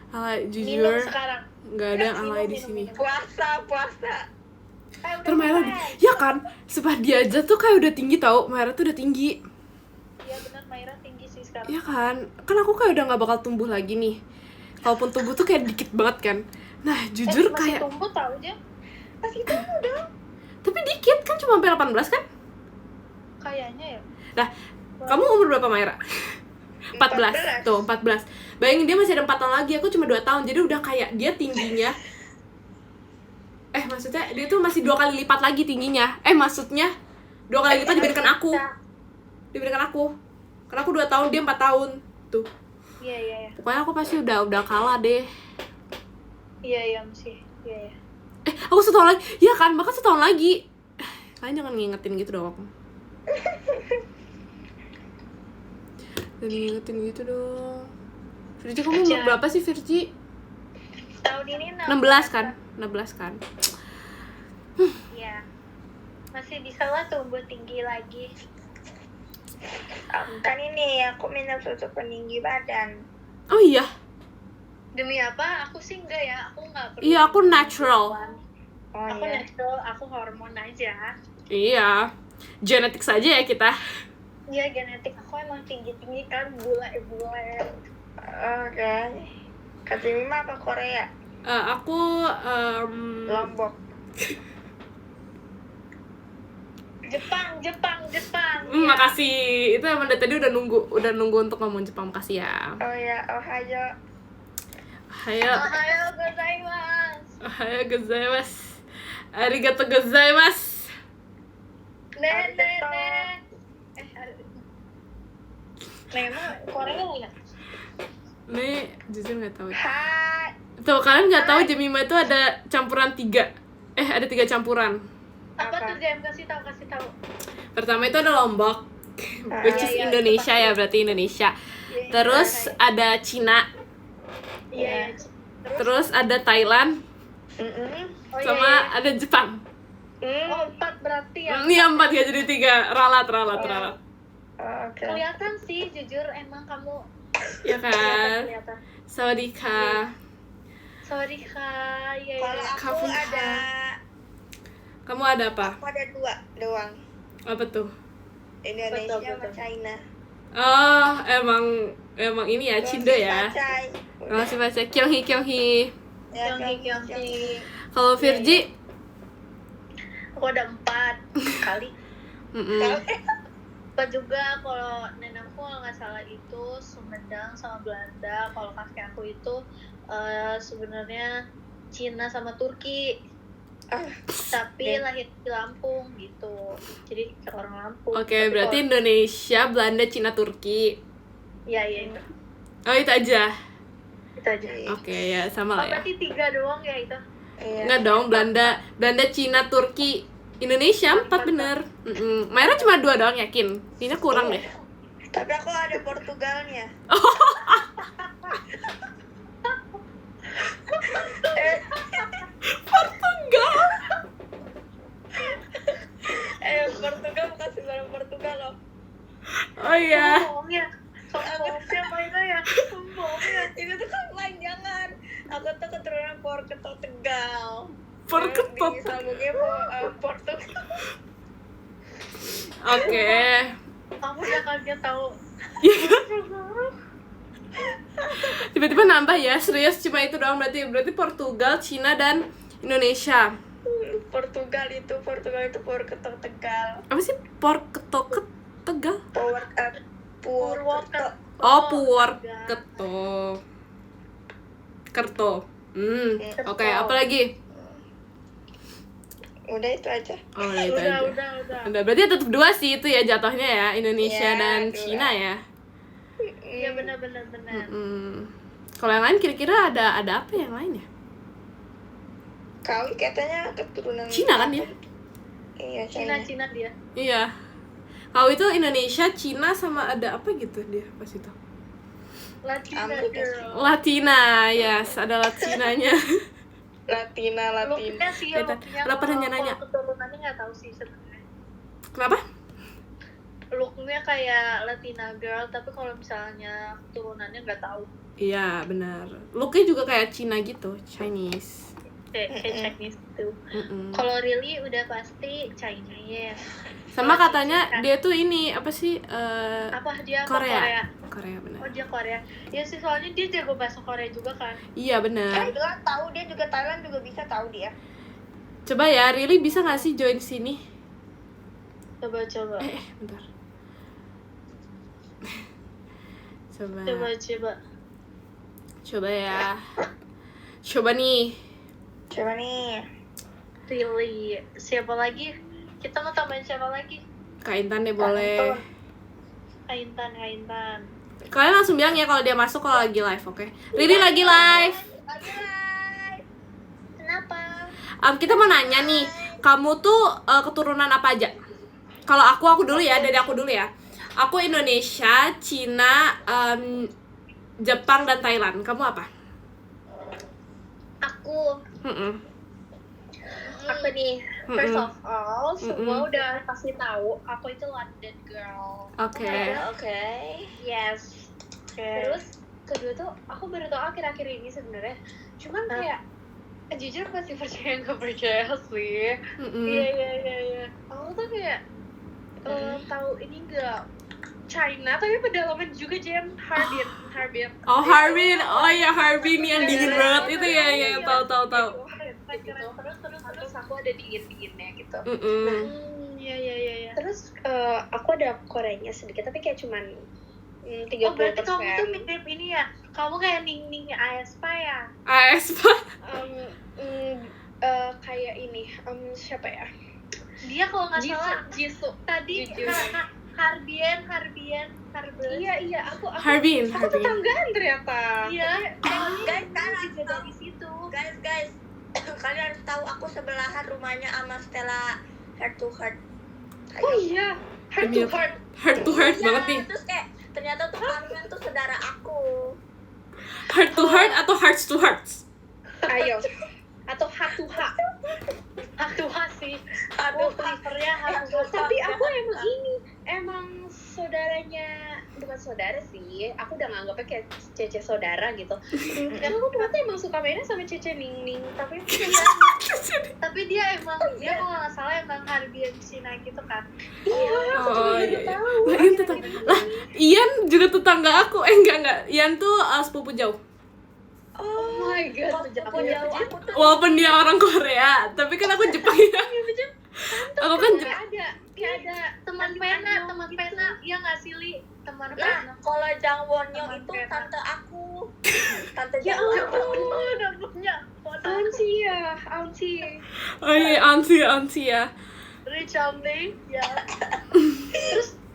Minum Jujur, sekarang. nggak ada yang alay di sini. Puasa. Terus Mayra, ya kan, sumpah dia aja tuh kayak udah tinggi tau. Mayra tuh udah tinggi. Iya benar, Mayra tinggi sih sekarang. Ya kan aku kayak udah nggak bakal tumbuh lagi nih. Kalaupun tumbuh tuh kayak dikit banget kan. Nah jujur masih kayak, tumbuh tahu aja. Masih tumbuh dong. tapi dikit kan, cuma sampai 18 kan. Kayaknya ya. Nah, kamu umur berapa Mayra? 14. Tuh 14. Bayangin dia masih ada 4 tahun lagi, aku cuma 2 tahun. Jadi udah kayak dia tingginya, maksudnya dia tuh masih 2 kali lipat lagi tingginya. Maksudnya 2 kali lipat dibandingkan aku. Karena aku 2 tahun, dia 4 tahun. Tuh. Iya. Pokoknya aku pasti udah kalah deh. Iya masih. Iya. Aku 1 tahun lagi. Ya kan, bahkan 1 tahun lagi. Kalian jangan ngingetin gitu dong. Jangan ngingetin gitu dong. Virgi, kamu umur berapa sih Virgi? Tahun ini 16 kan? 16 kan? Iya. Masih bisa lah tumbuh tinggi lagi. Kan ini aku minum susu peninggi badan. Oh iya? Demi apa? Aku sih enggak ya. Aku enggak perlu. Iya, aku natural. Oh Aku iya. natural, aku hormon aja. Iya. Genetik saja ya kita. Iya, genetik aku emang tinggi-tinggi kan, bule-bule. Oke. Kata Mima apa Korea? Aku Lombok. Jepang. makasih. Itu emang dari tadi udah nunggu untuk ngomong Jepang. Makasih ya. Oh ya, Ohio. Ohayo gozaimasu. Ohayou gozaimasu. Arigatou gozaimasu. Emang Korea ya? Nih, jujur nggak tahu. Hai. Tuh, kalian nggak tahu Jemima itu ada campuran 3. Ada 3 campuran. Apa Apa? tuh Jam? Kasih tahu. Pertama itu ada Lombok, which is Iya, Indonesia itu ya, pasti. berarti Indonesia. Iya, Terus iya. ada Cina, Iya. terus ada Thailand, Oh, sama iya. ada Jepang. Oh, 4 berarti ya. Ini 4 ya, jadi 3. Ralat. Oke. Kelihatan sih, jujur emang kamu Ya kan? kelihatan. Sawadika. Sorry Kak. Iya. Kalau aku Coffee ada, Kamu ada apa? aku ada 2 doang. Apa tuh? Indonesia Betul. sama China. Oh, emang ini ya, Cindo ya. Pacai. Makasih baca. Kyonghi. Ya, Kyonghi. Kalau Virgi, Aku ada 4 kali. mm-mm. Apa juga kalau nenekku kalau nggak salah itu Sumedang sama Belanda. Kalau kakek aku itu sebenarnya Cina sama Turki. Tapi lahir di Lampung gitu. Jadi orang Lampung. Oke, Tapi berarti kalau- Indonesia, Belanda, Cina, Turki. Iya itu. Oh itu aja. Itu aja. Oke ya sama Oh lah ya. berarti 3 doang ya itu. Iya. Enggak dong, Belanda, Cina, Turki, Indonesia 4 bener. Mayra cuma 2 doang yakin. Kayaknya kurang deh. Tapi aku ada Portugalnya. Portugal. Portugal bukan sebarang Portugal loh. Oh iya. Bohongnya. Sombongnya Mayra ya. Sombongnya. Itu tuh kan lain, jangan. Aku tuh keturunan Portugal. Porketot. Disambungnya Portugal. Oke. Kamu udah kaget tahu. Tiba-tiba nambah ya, serius cuma itu doang berarti Portugal, Cina dan Indonesia. Portugal itu Porketot Tegal. Apa sih Porketot Tegal? Purwokerto. Oh, Purwokerto. Kerto. Oke, apa lagi? Udah itu aja. Oh, itu aja. Udah. Udah, berarti tetap 2 sih itu ya jatuhnya ya, Indonesia Iya, dan 2. Cina ya. Iya benar. Kalau yang lain kira-kira ada apa yang lain ya? Kau katanya keturunan Cina kan dia? Iya, Cina dia. Iya. Kau itu Indonesia, Cina sama ada apa gitu dia pas itu? Latina Amerika girl. Latina, yes, ada Latinanya. Latina. Looknya sih ya, looknya. Lo pernah nanya? Kalau keturunannya nggak tahu sih sebenarnya. Kenapa? Looknya kayak Latina girl, tapi kalau misalnya keturunannya nggak tahu. Iya, benar. Looknya juga kayak Cina gitu, Chinese. Kayak Chinese tuh. Kalau really udah pasti Chinese. Sama katanya dia tuh ini apa sih? Apa dia Korea. Korea benar. Oh dia Korea. Ya sih soalnya dia jago bahasa Korea juga kan. Iya benar. Juga tahu dia juga Thailand juga bisa tahu dia. Coba ya, Riri bisa nggak sih join sini? Coba. Bentar. Coba. Coba ya. Coba nih. Really. Siapa lagi? Kita mau tambahin siapa lagi? Kak Intan deh boleh. Intan. Kalian langsung bilang ya kalau dia masuk kalau lagi live, oke? Riri lagi live. Kenapa? Kita mau nanya nih, kamu tuh keturunan apa aja? Kalau aku dulu ya, dari aku dulu ya. Aku Indonesia, Cina, Jepang dan Thailand. Kamu apa? Aku nih, first of all, semua udah pasti tahu aku itu London girl. Oke. Yes. Terus kedua tuh aku baru tahu akhir-akhir ini sebenarnya. Cuman kayak jujur masih percaya nggak percaya sih. Iya. Aku tuh kayak tahu ini enggak China tapi pedalaman juga Jam Harbin. Oh Harbin, oh ya Harbin yang dingin banget itu ya, tahu. Terus aku ada dingin-dinginnya gitu. Iya. Terus aku ada Koreanya sedikit tapi kayak cuman 30%. Oh berarti kamu tuh mirip ini ya? Kamu kayak Ning Aespa ya? Aespa? Kayak ini, siapa ya? Dia kalau nggak salah Jisoo. Tadi Harbin. Iya, aku Harbin. tetanggaan ternyata. Iya. Guys, juga dari situ. Guys. Kalian harus tahu aku sebelahan rumahnya sama Stella Heart to Heart. Oh iya, Heart to heart banget nih. Terus kayak ternyata tuh kalian tuh saudara aku. Heart to heart atau hearts to hearts? Ayo. Atau heart to heart. Heart to heart sih. Aku prefernya heart to heart. Tapi aku emang saudaranya, bukan saudara sih. Aku udah nganggapnya kayak Cece saudara gitu. Karena aku ternyata emang suka mainnya sama Cece Ning. Tapi dia emang dia kalau nggak salah emang Harbin Cina gitu kan. Iya. Oh iya. Lah, Ian juga tetangga aku. Enggak. Ian tuh sepupu jauh. Oh my god, Walaupun dia orang Korea, tapi kan aku Jepang ya. Aku kan kayak ada teman pena ya nggak sih Li, teman pena. Kalau Jang Wonyo itu tante aku. Tante Ya Jang ampun, namanya Auntie. Oh iya, auntie ya. Richamli ya.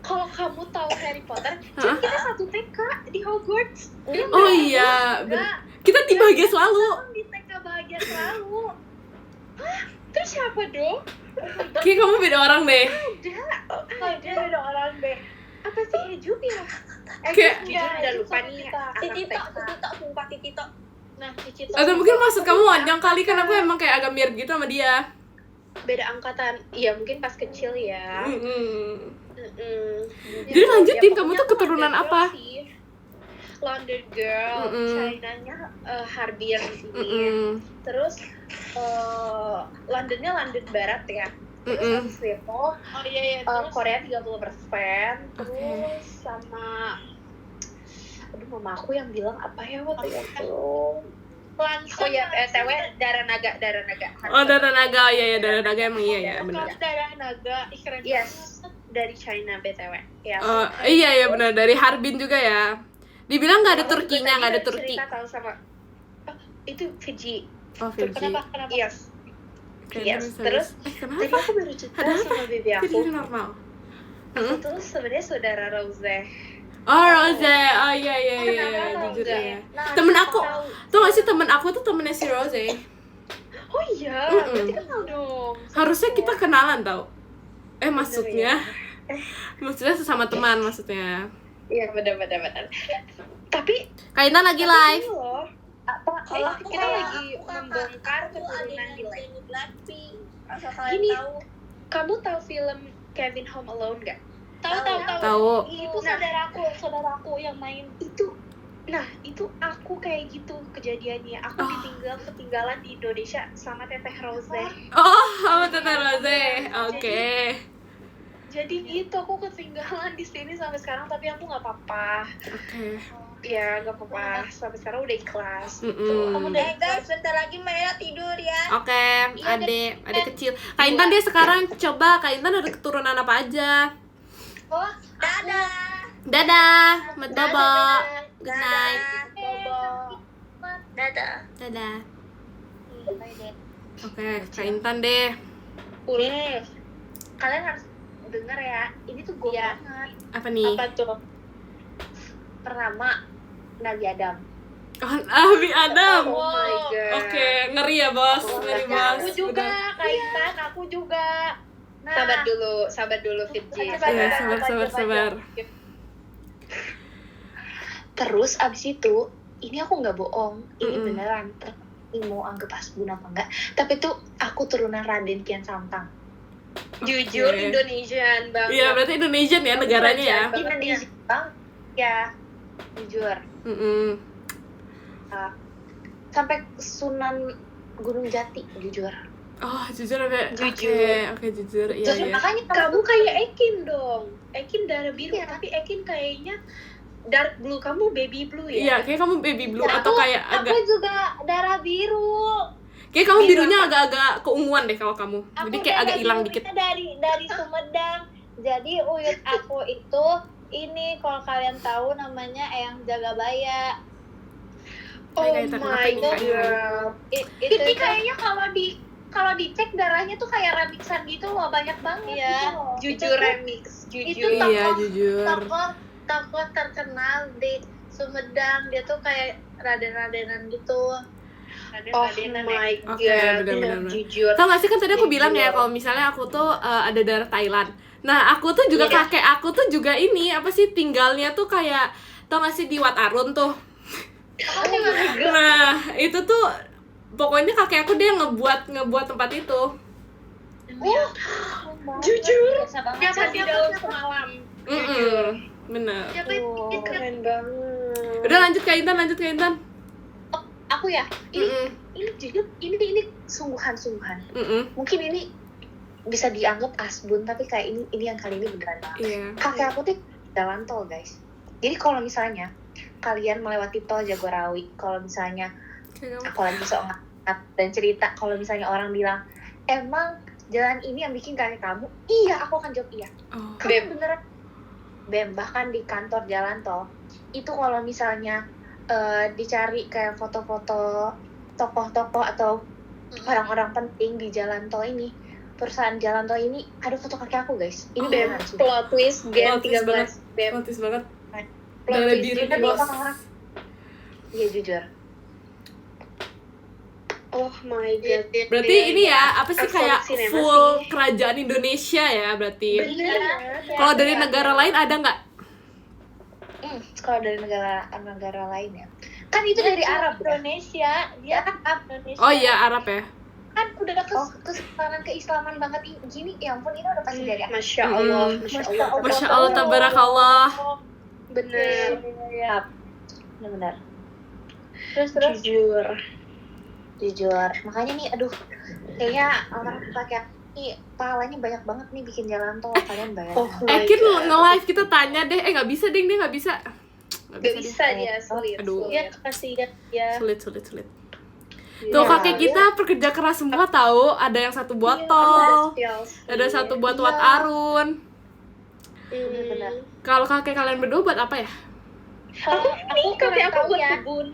kalau kamu tahu Harry Potter, kan kita satu TK di Hogwarts. Oh iya, kita di bahagia selalu. Di TK bahagia selalu. Hah? Terus siapa dong? Kayak kamu beda orang deh. Ada beda orang deh. Apa sih Ejup ya? Kayak- Jujur udah lupa nih. Titito, sumpah Titito. Nah, Cici Atau mungkin maksud kamu Wanjang kali, kan aku emang kayak agak mirip gitu sama dia. beda angkatan. Iya, mungkin pas kecil ya. Jadi lanjutin, kamu tuh keturunan London apa? Girl sih. London Girl, China-nya Harbin ini. Terus Londonnya London Barat ya. Terus habis itu Korea 30%. Terus sama aduh mama aku yang bilang apa ya waktu itu. Oh ya, TW darah naga. Oh, darah naga, iya ya, darah naga emang iya ya, benar. Darah naga, keren. Yes, dari China BTW. Ya. Oh, iya ya benar, dari Harbin juga ya. Dibilang nggak ada Turkinya, nggak ada Turki. Cerita tahu sama itu Fiji. Oh, Fiji. Kenapa? Yes. Oke, Yes. Terus kenapa? tadi aku baru cerita Ada apa? sama bibi Jadi aku. normal. Aku tuh sebenarnya saudara Rose. Oh, Rose. Oh iya Kenapa jujur Rose? ya. Nah, Temen aku, tahu. tuh nggak sih temen aku tuh temennya si Rose. Oh iya, berarti kenal dong. Harusnya kita kenalan tau. Maksudnya, ya. maksudnya sesama teman maksudnya. Iya, benar. Tapi Kaitan lagi live. ini loh, apa? Kalau aku kita kayak lagi membongkar keturunan Gilek. Blackpink. Asal Gini. kalian tahu. Kamu tahu film Kevin Home Alone nggak? Tahu. Itu saudaraku yang main itu. Nah, itu aku kayak gitu kejadiannya. Aku ketinggalan di Indonesia sama Teteh Rose. Oh, sama Tante Rose. Oke. Jadi gitu, aku ketinggalan di sini sampai sekarang, tapi aku nggak apa-apa. Oke. Ya, nggak apa-apa. Sampai sekarang udah ikhlas. Guys, bentar lagi Maya tidur ya. Oke, adek kecil. Kak Intan dia sekarang coba, Kak Intan ada keturunan apa aja? Oh, dadah. Dadah, Bobo. Good night. Dadah. Dadah. Oke, Kak Intan deh. Kalian harus denger ya, ini tuh gue banget. Apa nih? Apa tuh? Pertama, Nabi Adam. Oh, Nabi Adam. Oh my god. Oke, ngeri ya bos, ngeri bos. Aku juga, Kaitan, aku juga. Nah, sabar dulu, Fitji. Iya, sabar. Terus abis itu, ini aku nggak bohong, ini beneran. Ini mau anggap asbun apa enggak? Tapi tuh aku turunan Raden Kian Santang. Jujur, Indonesian banget. Iya, berarti Indonesian ya negaranya ya. Indonesian banget. Ya, jujur. Sampai Sunan Gunung Jati, jujur. Oh, jujur apa? Jujur. Oke, jujur. Iya, Terus iya. makanya kamu kayak Ekin dong. Ekin darah biru, tapi Ekin kayaknya dark blue, kamu baby blue ya? Iya, kayak kamu baby blue atau kayak agak. Aku juga darah biru. Kayak kamu birunya agak-agak keunguan deh kalau kamu. Jadi kayak agak hilang dikit. Dari Sumedang. Jadi uyut aku itu ini kalau kalian tahu namanya Eyang Jagabaya. Oh my god. Itu kayaknya kalau dicek darahnya tuh kayak remixan gitu loh, banyak banget. Iya. Gitu Jujur remix, jujur. Iya, jujur. Tokoh terkenal di Sumedang, dia tuh kayak raden-radenan gitu. Oh my god. Oke, benar-benar. Jujur. Tau gak sih kan tadi aku bilang ya kalau misalnya aku tuh ada darah Thailand. Nah, aku tuh juga kakek aku tuh juga ini apa sih tinggalnya tuh kayak tau gak sih di Wat Arun tuh. Oh my god. Nah, itu tuh pokoknya kakek aku dia ngebuat tempat itu. Jujur. Yang Di dalam semalam. Bener. Keren banget. Udah lanjut Kak Intan. Aku ya. Ini jujur ini sungguhan. Mungkin ini bisa dianggap asbun, tapi kayak ini yang kali ini beneran banget. Iya. Kakek aku tuh jalan tol, guys. Jadi kalau misalnya kalian melewati tol Jagorawi, kalau misalnya aku lagi sok ngat dan cerita, kalau misalnya orang bilang, emang jalan ini yang bikin kakek kamu? Iya, aku akan jawab iya. Kamu beneran. Bem, bahkan di kantor jalan tol, itu kalau misalnya dicari kayak foto-foto tokoh-tokoh atau orang-orang penting di jalan tol ini, perusahaan jalan tol ini ada foto kakek aku guys. Ini Beb, beneran sih. plot twist Gen Plot twist 13 Beb. Notice banget. Plot Darah twist biru juga nih, nih bos. orang-orang. Iya jujur. Oh my god. Berarti ini ya, apa sih Effort kayak cinema full sih. kerajaan Indonesia ya berarti. Bener. Kalau dari negara lain ada nggak? Kalau dari negara lain ya. Kan itu dari Arab ya. Indonesia, dia Arab Indonesia. Oh iya, Arab ya. Kan udah kesultanan keislaman banget gini. Ya ampun ini udah pasti dari Arab. Masya Allah, Mm-mm. Masya Allah. Masya Allah, tabarakallah. Bener. Ya. Benar-benar. Terus Jujur. Makanya nih aduh kayaknya orang pakai ini pahalanya banyak banget nih bikin jalan tol kalian bayar. Oh my Kin God. nge-live kita tanya deh. Nggak bisa deh, dia nggak bisa. Gak bisa dia, sulit. Aduh. Ya kasihan ya. Sulit. Tuh kakek kita pekerja keras semua tahu. Ada yang satu botol, ada satu buat Arun. Benar. Kalau kakek kalian berdua buat apa ya? Aku kakek aku buat ya. kebun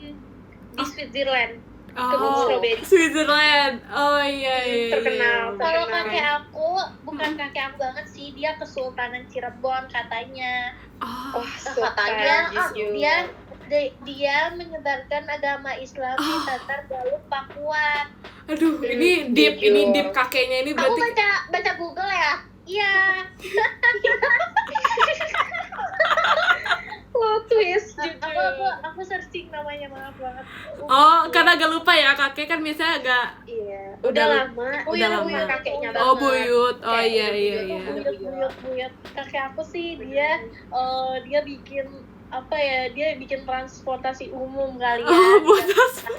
di Switzerland. Kebun Oh, strawberry. Switzerland. Oh iya. Terkenal. Kalau kakek aku, bukan kakek aku banget sih, dia Kesultanan Cirebon katanya. Oh, Katanya Dia menyebarkan agama Islam di Tatar Galuh Pakuan. aduh, ini deep kakeknya ini Aku berarti. baca Google ya. Iya. Plot twist Aku searching namanya, maaf banget. Oh, karena agak lupa ya, kakek kan biasanya agak. Iya. Udah Udah lama. udah lama. Kakeknya Oh, banget. buyut. Oh Kayak iya. Buyut. Kakek aku sih dia bikin apa ya? Dia bikin transportasi umum kali ya. Oh, buat apa?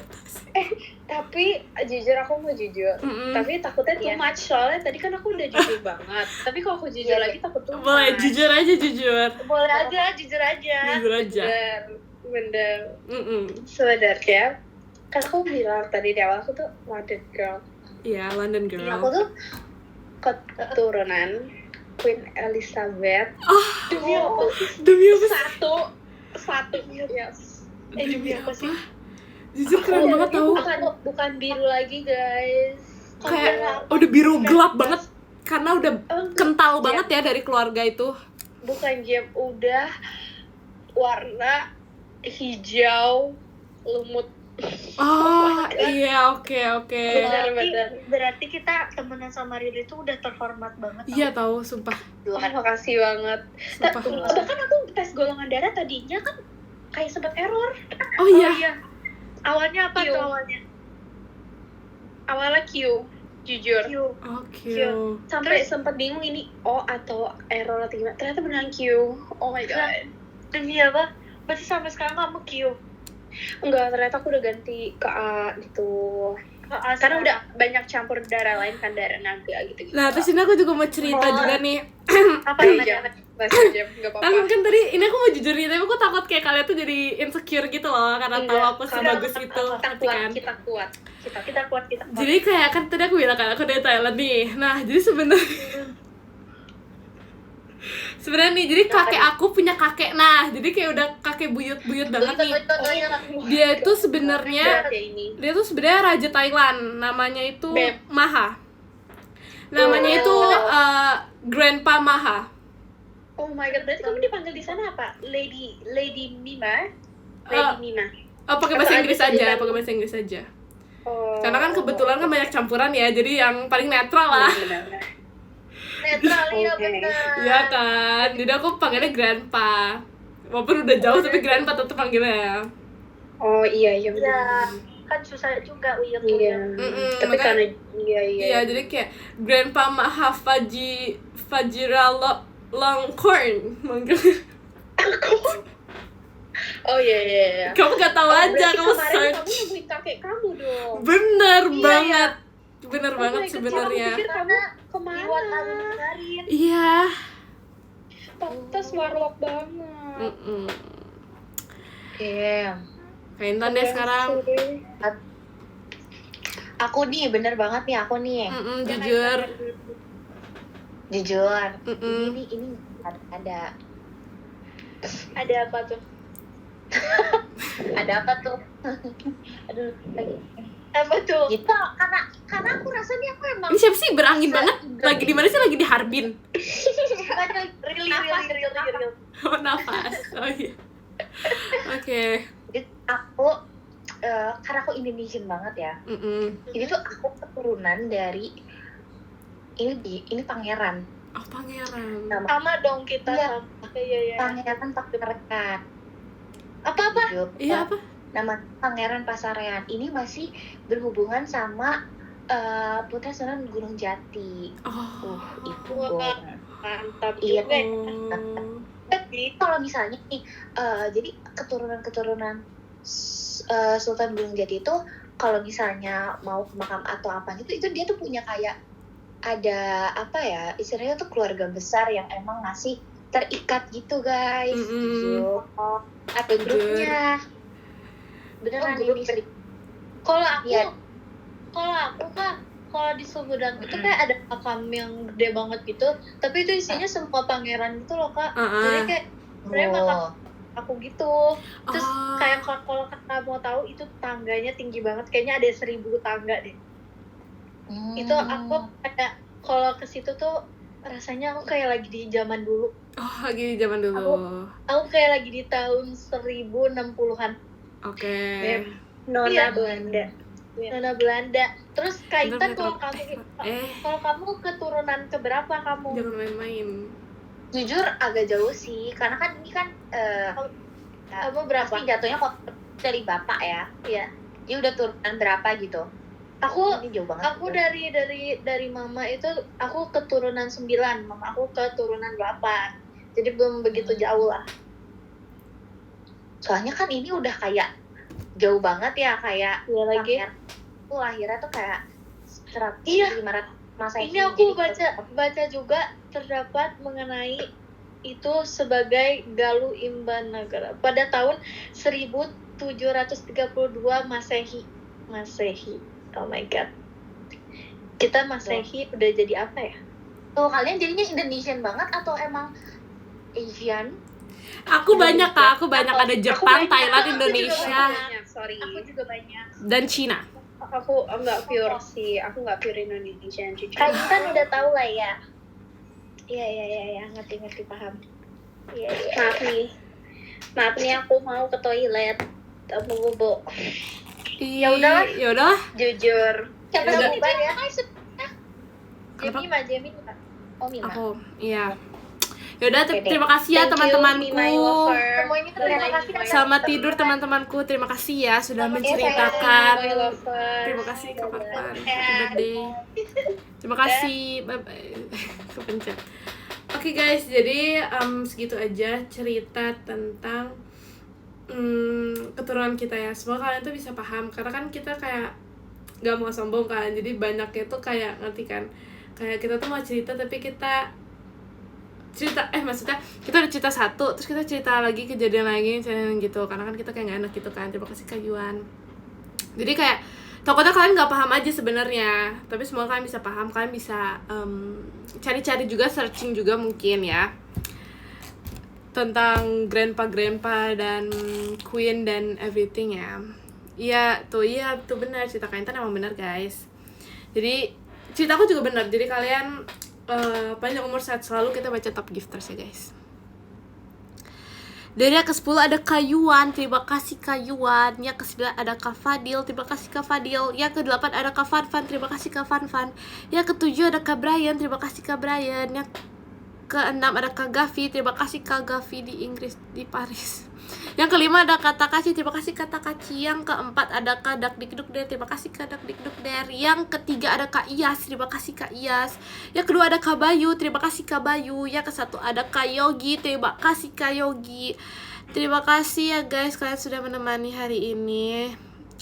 Tapi jujur aku mau jujur. Mm-mm. Tapi takutnya too Iya. much soalnya tadi kan aku udah jujur banget. Tapi kalau aku jujur lagi takut too Boleh, much. jujur aja, jujur. Boleh aja, jujur aja. Jujur aja. Bener. Mm-mm. Sebenarnya kan aku bilang tadi di awal aku tuh London girl. Iya, London Aku girl. tuh keturunan Queen Elizabeth. Demi apa sih? Demi apa sih? Satu yes. Demi apa sih? Jujur keren banget tau. Bukan biru lagi guys. Kayak udah biru gelap banget. Karena udah kental banget ya dari keluarga itu. Bukan gem, udah warna hijau lumut. Oh, iya, oke. Berarti kita temenan sama Riri itu udah terhormat banget. Iya tahu, sumpah. Makasih banget. Sumpah. Bahkan aku tes golongan darah tadinya kan kayak sempet error. Oh iya. Awalnya apa Q. tuh awalnya? Awalnya Q, jujur. Q. Oke. Sampai sempet bingung ini O atau error atau gimana. Ternyata beneran Q. Oh my god. Demi apa? Berarti sampai sekarang kamu Q. Enggak, ternyata aku udah ganti ke A gitu. Karena udah banyak campur darah lain kan, darah naga gitu. Nah, terus ini aku juga mau cerita juga nih. apa Jam, bahasa jam, nggak Kan apa-apa. tadi ini aku mau jujur nih, tapi aku takut kayak kalian tuh jadi insecure gitu loh karena tahu Enggak, aku sebagus itu, ngerti kan? Kita kuat. Kita kuat. Jadi kayak kan tadi aku bilang kan aku dari Thailand nih. Nah, jadi sebenarnya nih, jadi kakek aku punya kakek. Nah, jadi kayak udah kakek buyut-buyut banget nih. Dia itu sebenarnya ini. dia tuh sebenarnya raja Thailand, namanya itu Beb. Maha. Namanya itu Grandpa Maha. Oh my god, berarti kamu dipanggil di sana apa? Lady Mima? Eh, Lady Mima. Oh, pakai bahasa Atau Inggris ada aja, sebutan? pakai bahasa Inggris aja. Oh. Karena kan kebetulan kan banyak campuran ya, jadi yang paling netral lah. Benar. Netral ya Oke. benar. Iya kan, jadi aku panggilnya Grandpa. Walaupun udah jauh tapi Grandpa tetap panggilnya. Oh iya Ya, benar. kan susah juga uyut. Iya. Mm-mm, Tapi makanya- karena iya. Iya, jadi kayak Grandpa Maha Fajira Longcorn manggilnya. Oh iya. Kamu gak tahu aja, Berarti kamu kemarin search. kamu nemuin kakek kamu dong. Bener Iya, banget. Bener Oh banget my God, sebenarnya. Aku pikir kamu kemana? Iwan lalu kemarin. Iya. Pantas warlock banget. Mm-mm. Oke. Kayak Intan deh sekarang. Aku nih bener banget nih aku nih. Jujur. Jujur. Mm-mm. Ini ada Ada apa tuh? ada apa tuh? Aduh lagi. Apa tuh? Gitu karena aku rasa nih aku emang Ini siapa sih berangin banget? Lagi di mana sih? Lagi di Harbin. Real. Oh, nafas. Oh iya. Oke. Jadi aku karena aku Indonesian banget ya. Ini tuh aku keturunan dari ini pangeran. Oh, pangeran. Sama dong kita. Iya. Iya. Pangeran Pasarean. Apa? Iya apa? Nama Pangeran Pasarean. Ini masih berhubungan sama Putra Sunan Gunung Jati. Oh. Itu Wah. dong. Mantap Iya. juga. Oh. Jadi kalau misalnya nih, jadi keturunan Sultan Gunung Jati itu kalau misalnya mau ke makam atau apa gitu, itu dia tuh punya kayak ada apa ya, istilahnya tuh keluarga besar yang emang masih terikat gitu guys. Gitu. Ada grupnya. Beneran Oh, grup. ini sering. Kalau aku, Iya. kalau di Sumedang itu kayak ada makam yang gede banget gitu, tapi itu isinya semua pangeran gitu loh kak. Jadi kayak sebenarnya makam aku gitu. Terus kayak kalau kakak mau tahu itu tangganya tinggi banget, kayaknya ada 1000 tangga deh. Itu aku kayak kalau ke situ tuh rasanya aku kayak lagi di zaman dulu. Oh, lagi di zaman dulu. Aku kayak lagi di tahun 1060-an. Oke. Nona Iya. Belanda. Nona Belanda. Terus kaitan kalau kamu kalau kamu keturunan keberapa kamu? Jangan main-main. Jujur agak jauh sih, karena kan ini kan Kamu berapa? pasti jatuhnya kok dari bapak ya. Iya. Dia udah turunan berapa gitu. Aku Ini jauh banget. aku dari mama itu aku keturunan 9, mama aku keturunan 8. Jadi belum begitu jauh lah. Soalnya kan ini udah kayak jauh banget ya, kayak Iya lagi. aku lahirnya tuh kayak 100 Iya. 500 Masehi. Ini aku Jadi baca juga terdapat mengenai itu sebagai Galuh Imban Negara pada tahun 1732 Masehi. Oh my god. Kita Masehi udah jadi apa ya? tuh kalian jadinya Indonesian banget atau emang Asian? Aku banyak kak, aku banyak ada Aku Jepang, banyak. Thailand, Aku juga Indonesia, banyak. Aku juga banyak. dan Cina. Aku nggak pure sih, aku nggak pure Indonesian jujur. Kalian udah tahu lah ya. Iya, ngerti paham. Iya. Maaf nih aku mau ke toilet, mau bobo. Ya udahlah. Jujur. Siapa Udah. yang bubar ya? Kenapa? Jemima. Oh Mima. Aku, iya. Yaudah, Oke deh. terima kasih ya Thank you, teman-temanku. my lover. Semuanya terima kasih. Selamat tidur teman-temanku. Terima kasih ya sudah Selamat menceritakan. My lover. Terima kasih Kak Farfan. Happy birthday. Terima kasih. Bye bye. Kepencet. Oke guys, jadi segitu aja cerita tentang keturunan kita ya. Semoga kalian tuh bisa paham karena kan kita kayak gak mau sombong kan. Jadi banyaknya tuh kayak ngerti kan. Kayak kita tuh mau cerita tapi kita maksudnya kita udah cerita satu terus kita cerita lagi kejadian lagi gitu karena kan kita kayak nggak enak gitu kan. Terima kasih Kak Yuan. Jadi kayak takutnya kalian nggak paham aja sebenarnya, tapi semoga kalian bisa paham. Kalian bisa cari-cari juga, searching juga mungkin ya tentang grandpa dan queen dan everything ya. Iya tuh benar, cerita kalian emang benar guys. Jadi ceritaku juga benar. Jadi kalian panjang umur sehat selalu. Kita baca top gifters ya guys. Dari yang ke-10 ada Kak Yuan, terima kasih Kak Yuan. Yang ke-9 ada Kak Fadil, terima kasih Kak Fadil. Yang ke-8 ada Kak Fanfan, terima kasih Kak Fanfan. Yang ke-7 ada Kak Brian, terima kasih Kak Brian. Yang ke-6 ada Kak Gavi, terima kasih Kak Gavi di Inggris, di Paris. Yang ke-5 ada Kak Takaci, terima kasih Kak Takaci. Yang ke-4 ada Kak Dakdikdukder, terima kasih Kak Dakdikdukder. Yang ke-3 ada Kak Iyas, terima kasih Kak Iyas. Yang kedua ada Kak Bayu, terima kasih Kak Bayu. Yang ke-1 ada Kak Yogi, terima kasih Kak Yogi. Terima kasih ya guys, kalian sudah menemani hari ini.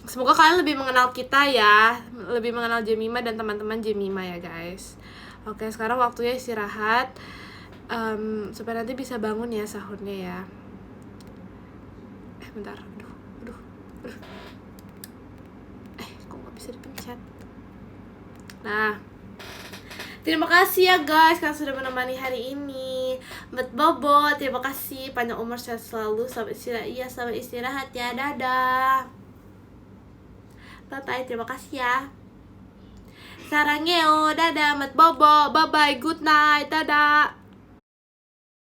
Semoga kalian lebih mengenal kita ya, lebih mengenal Jemima dan teman-teman Jemima ya guys. Oke, sekarang waktunya istirahat. Supaya nanti bisa bangun ya sahurnya ya. Bentar, aduh. Kok gak bisa dipencet? Nah, terima kasih ya guys, kalian sudah menemani hari ini. Mbak Bobo, terima kasih. Panjang umur sehat selalu. Selamat istirahat. Iya, selamat istirahat ya. Dadah. Bye-bye, terima kasih ya. sarangeo, dadah, mat bobo, bye bye, good night, dadah.